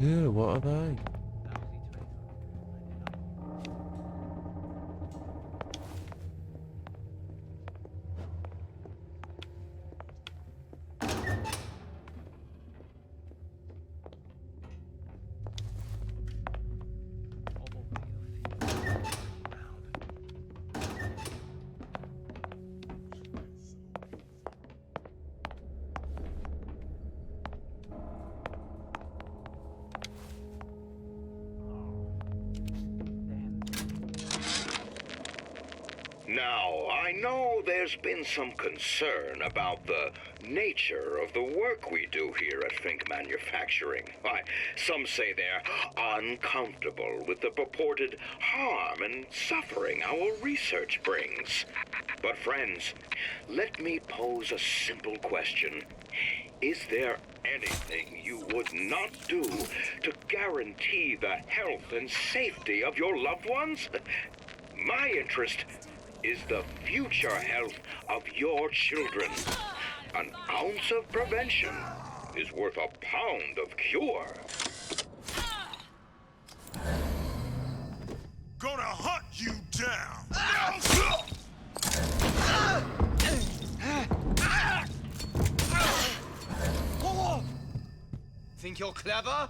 Yeah, what are they? Now, I know there's been some concern about the nature of the work we do here at Fink Manufacturing. Why, some say they're uncomfortable with the purported harm and suffering our research brings. But friends, let me pose a simple question. Is there anything you would not do to guarantee the health and safety of your loved ones? My interest is the future health of your children. An ounce of prevention is worth a pound of cure. Gonna hunt you down! Think you're clever?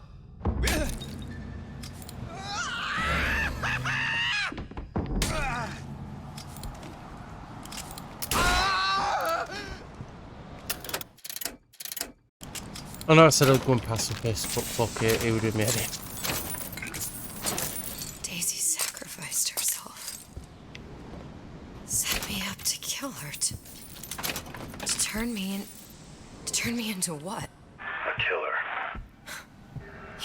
I know I said I'd go and pacifist, but fuck it, he would have made it. Daisy sacrificed herself. Set me up to kill her. To turn me into what? A killer.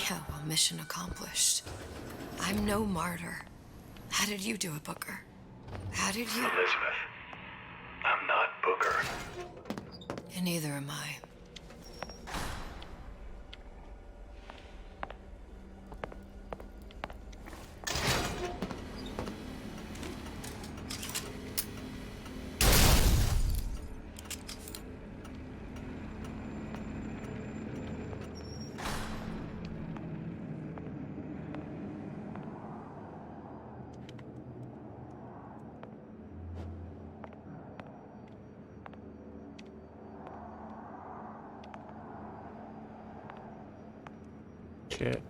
Yeah, well, mission accomplished. I'm no martyr. How did you do it, Booker? How did you... Elizabeth, I'm not Booker. And neither am I. Shit.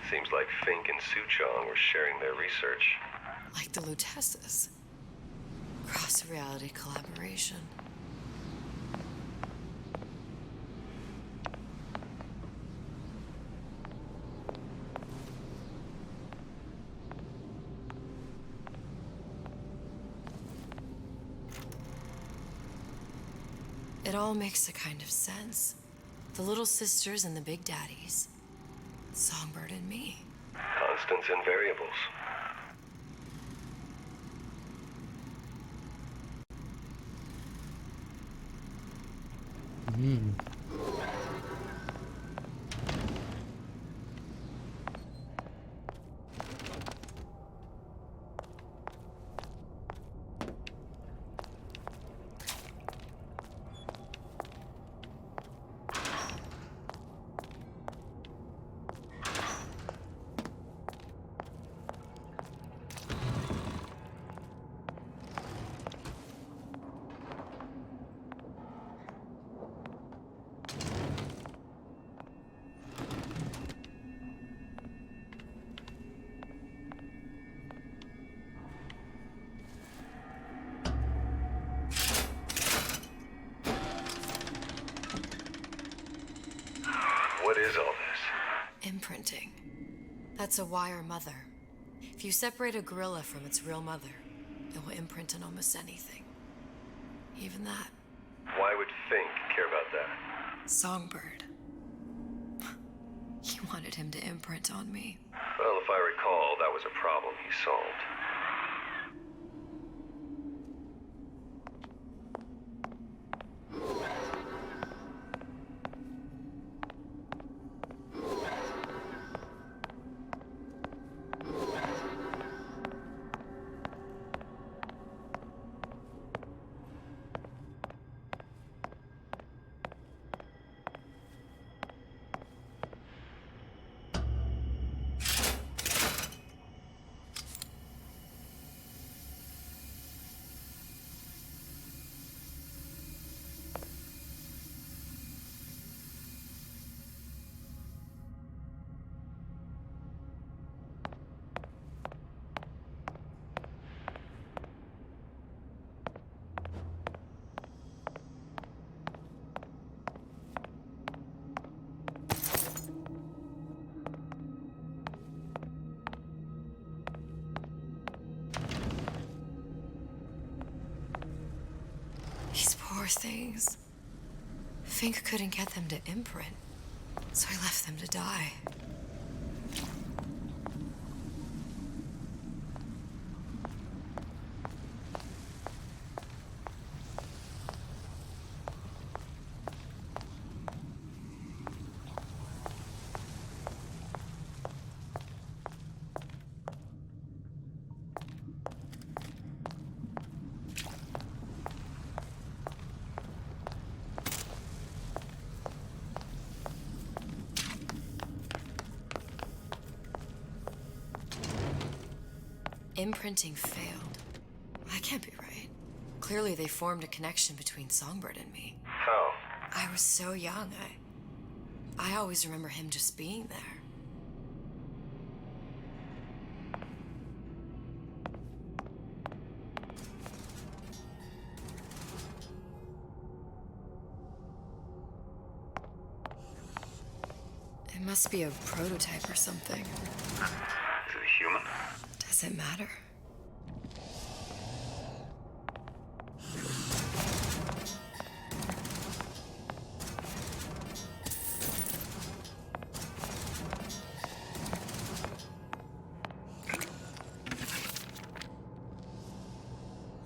Seems like Fink and Suchong were sharing their research. Like the Lutesses. Cross-reality collaboration. It all makes a kind of sense. The little sisters and the big daddies. Songbird and me. Constants and variables. What is all this? Imprinting. That's a wire mother. If you separate a gorilla from its real mother, it will imprint on almost anything. Even that. Why would Fink care about that? Songbird. He wanted him to imprint on me. Well, if I recall, that was a problem he solved. Poor things. Fink couldn't get them to imprint, so I left them to die. Imprinting failed. That can't be right. Clearly they formed a connection between Songbird and me. How? I was so young, I always remember him just being there. It must be a prototype or something. Is it a human? Does it matter?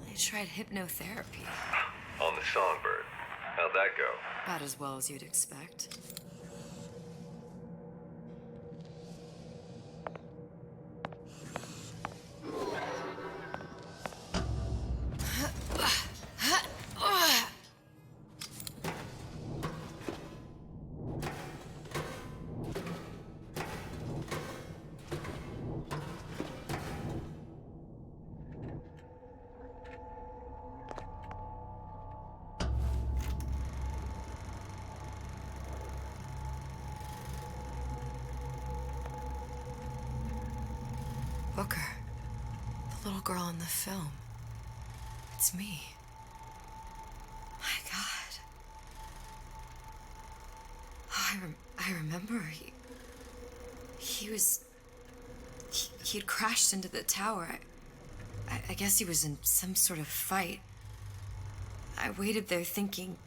I tried hypnotherapy. On the Songbird. How'd that go? About as well as you'd expect. Booker, the little girl in the film. It's me. My God. Oh, I remember he'd crashed into the tower. I guess he was in some sort of fight. I waited there thinking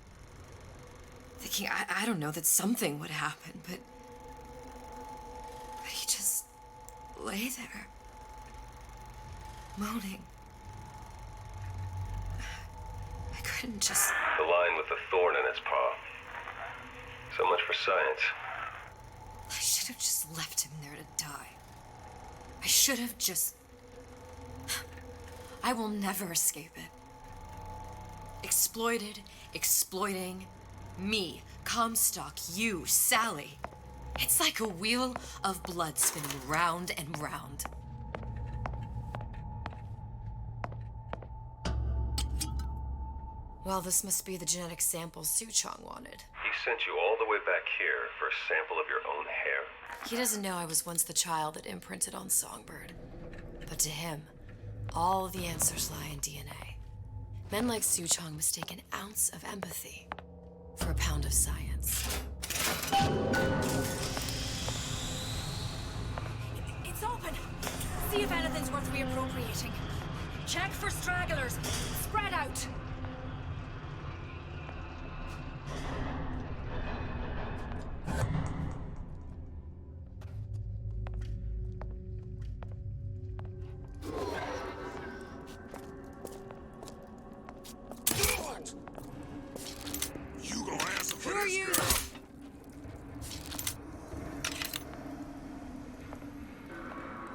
I don't know, that something would happen, but he just lay there. Moaning. I couldn't just... The line with the thorn in its paw. So much for science. I should have just left him there to die. I should have just... I will never escape it. Exploited, exploiting, me, Comstock, you, Sally. It's like a wheel of blood spinning round and round. Well, this must be the genetic sample Suchong wanted. He sent you all the way back here for a sample of your own hair? He doesn't know I was once the child that imprinted on Songbird. But to him, all the answers lie in DNA. Men like Suchong mistake an ounce of empathy for a pound of science. It's open. See if anything's worth reappropriating. Check for stragglers. Spread out. You gonna answer for Who are this, you? girl?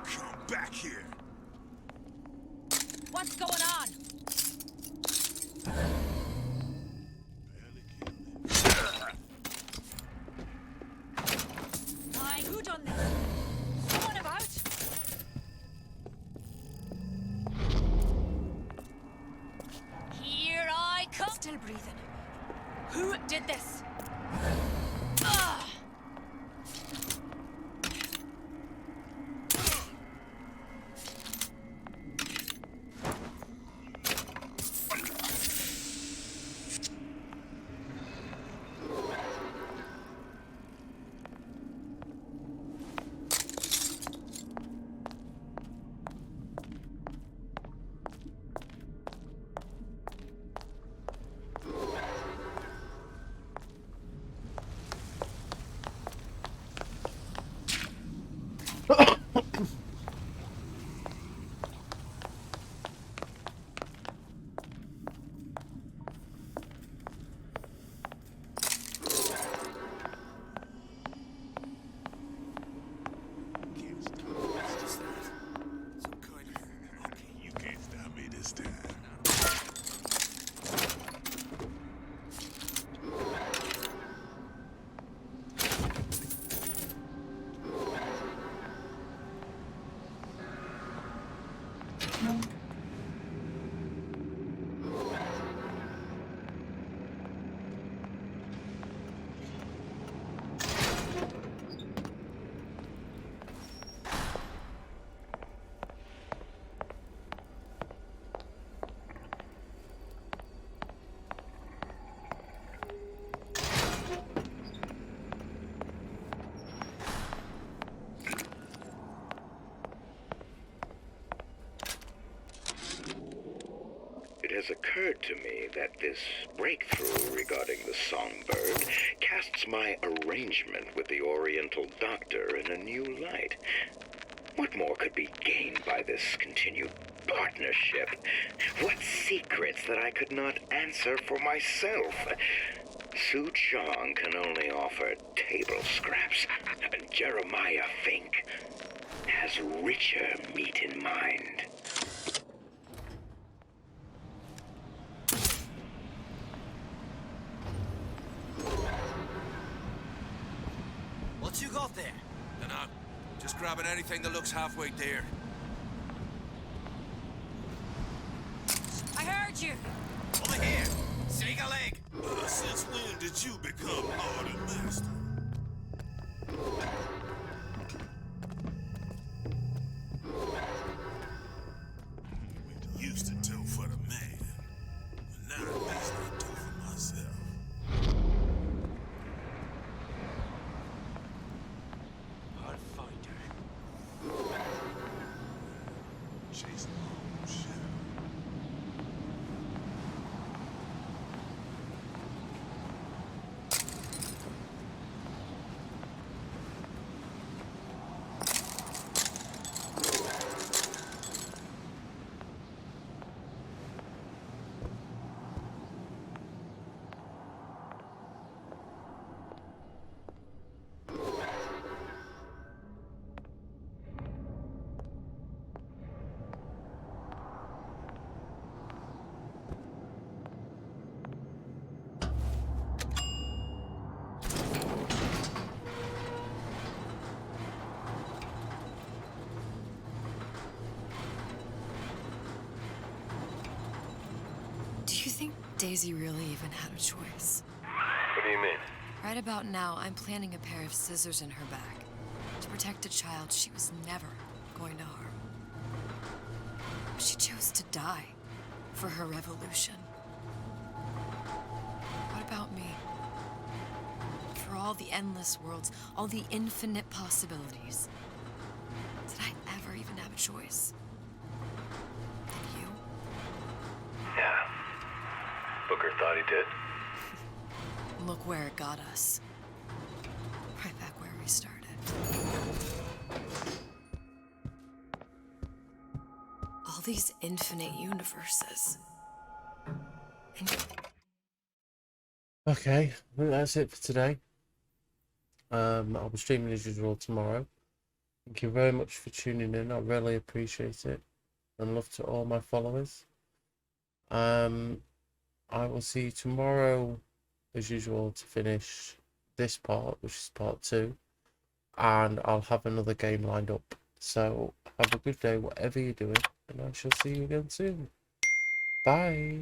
Come back here. What's going on? to me that this breakthrough regarding the songbird casts my arrangement with the Oriental Doctor in a new light. What more could be gained by this continued partnership? What secrets that I could not answer for myself? Su Chong can only offer table scraps, and Jeremiah Fink has richer meat in mind. What you got there? Dunno. Just grabbing anything that looks halfway there. I heard you. Over here. Shake a leg. Since when did you become Lord and Master? Used to do for the man, but now at least I do for myself. Hard fighter. Chasing my own shadow. Do you think Daisy really even had a choice? What do you mean? Right about now, I'm planting a pair of scissors in her back to protect a child she was never going to harm. But she chose to die for her revolution. What about me? For all the endless worlds, all the infinite possibilities. Did I ever even have a choice? Did you? Yeah. Booker thought he did. Look where it got us. Right back where we started. All these infinite universes. And Okay, I think that's it for today. I'll be streaming as usual tomorrow. Thank you very much for tuning in. I really appreciate it. And love to all my followers. I will see you tomorrow as usual to finish this part, which is part 2. And I'll have another game lined up. So have a good day, whatever you're doing, and I shall see you again soon. Bye.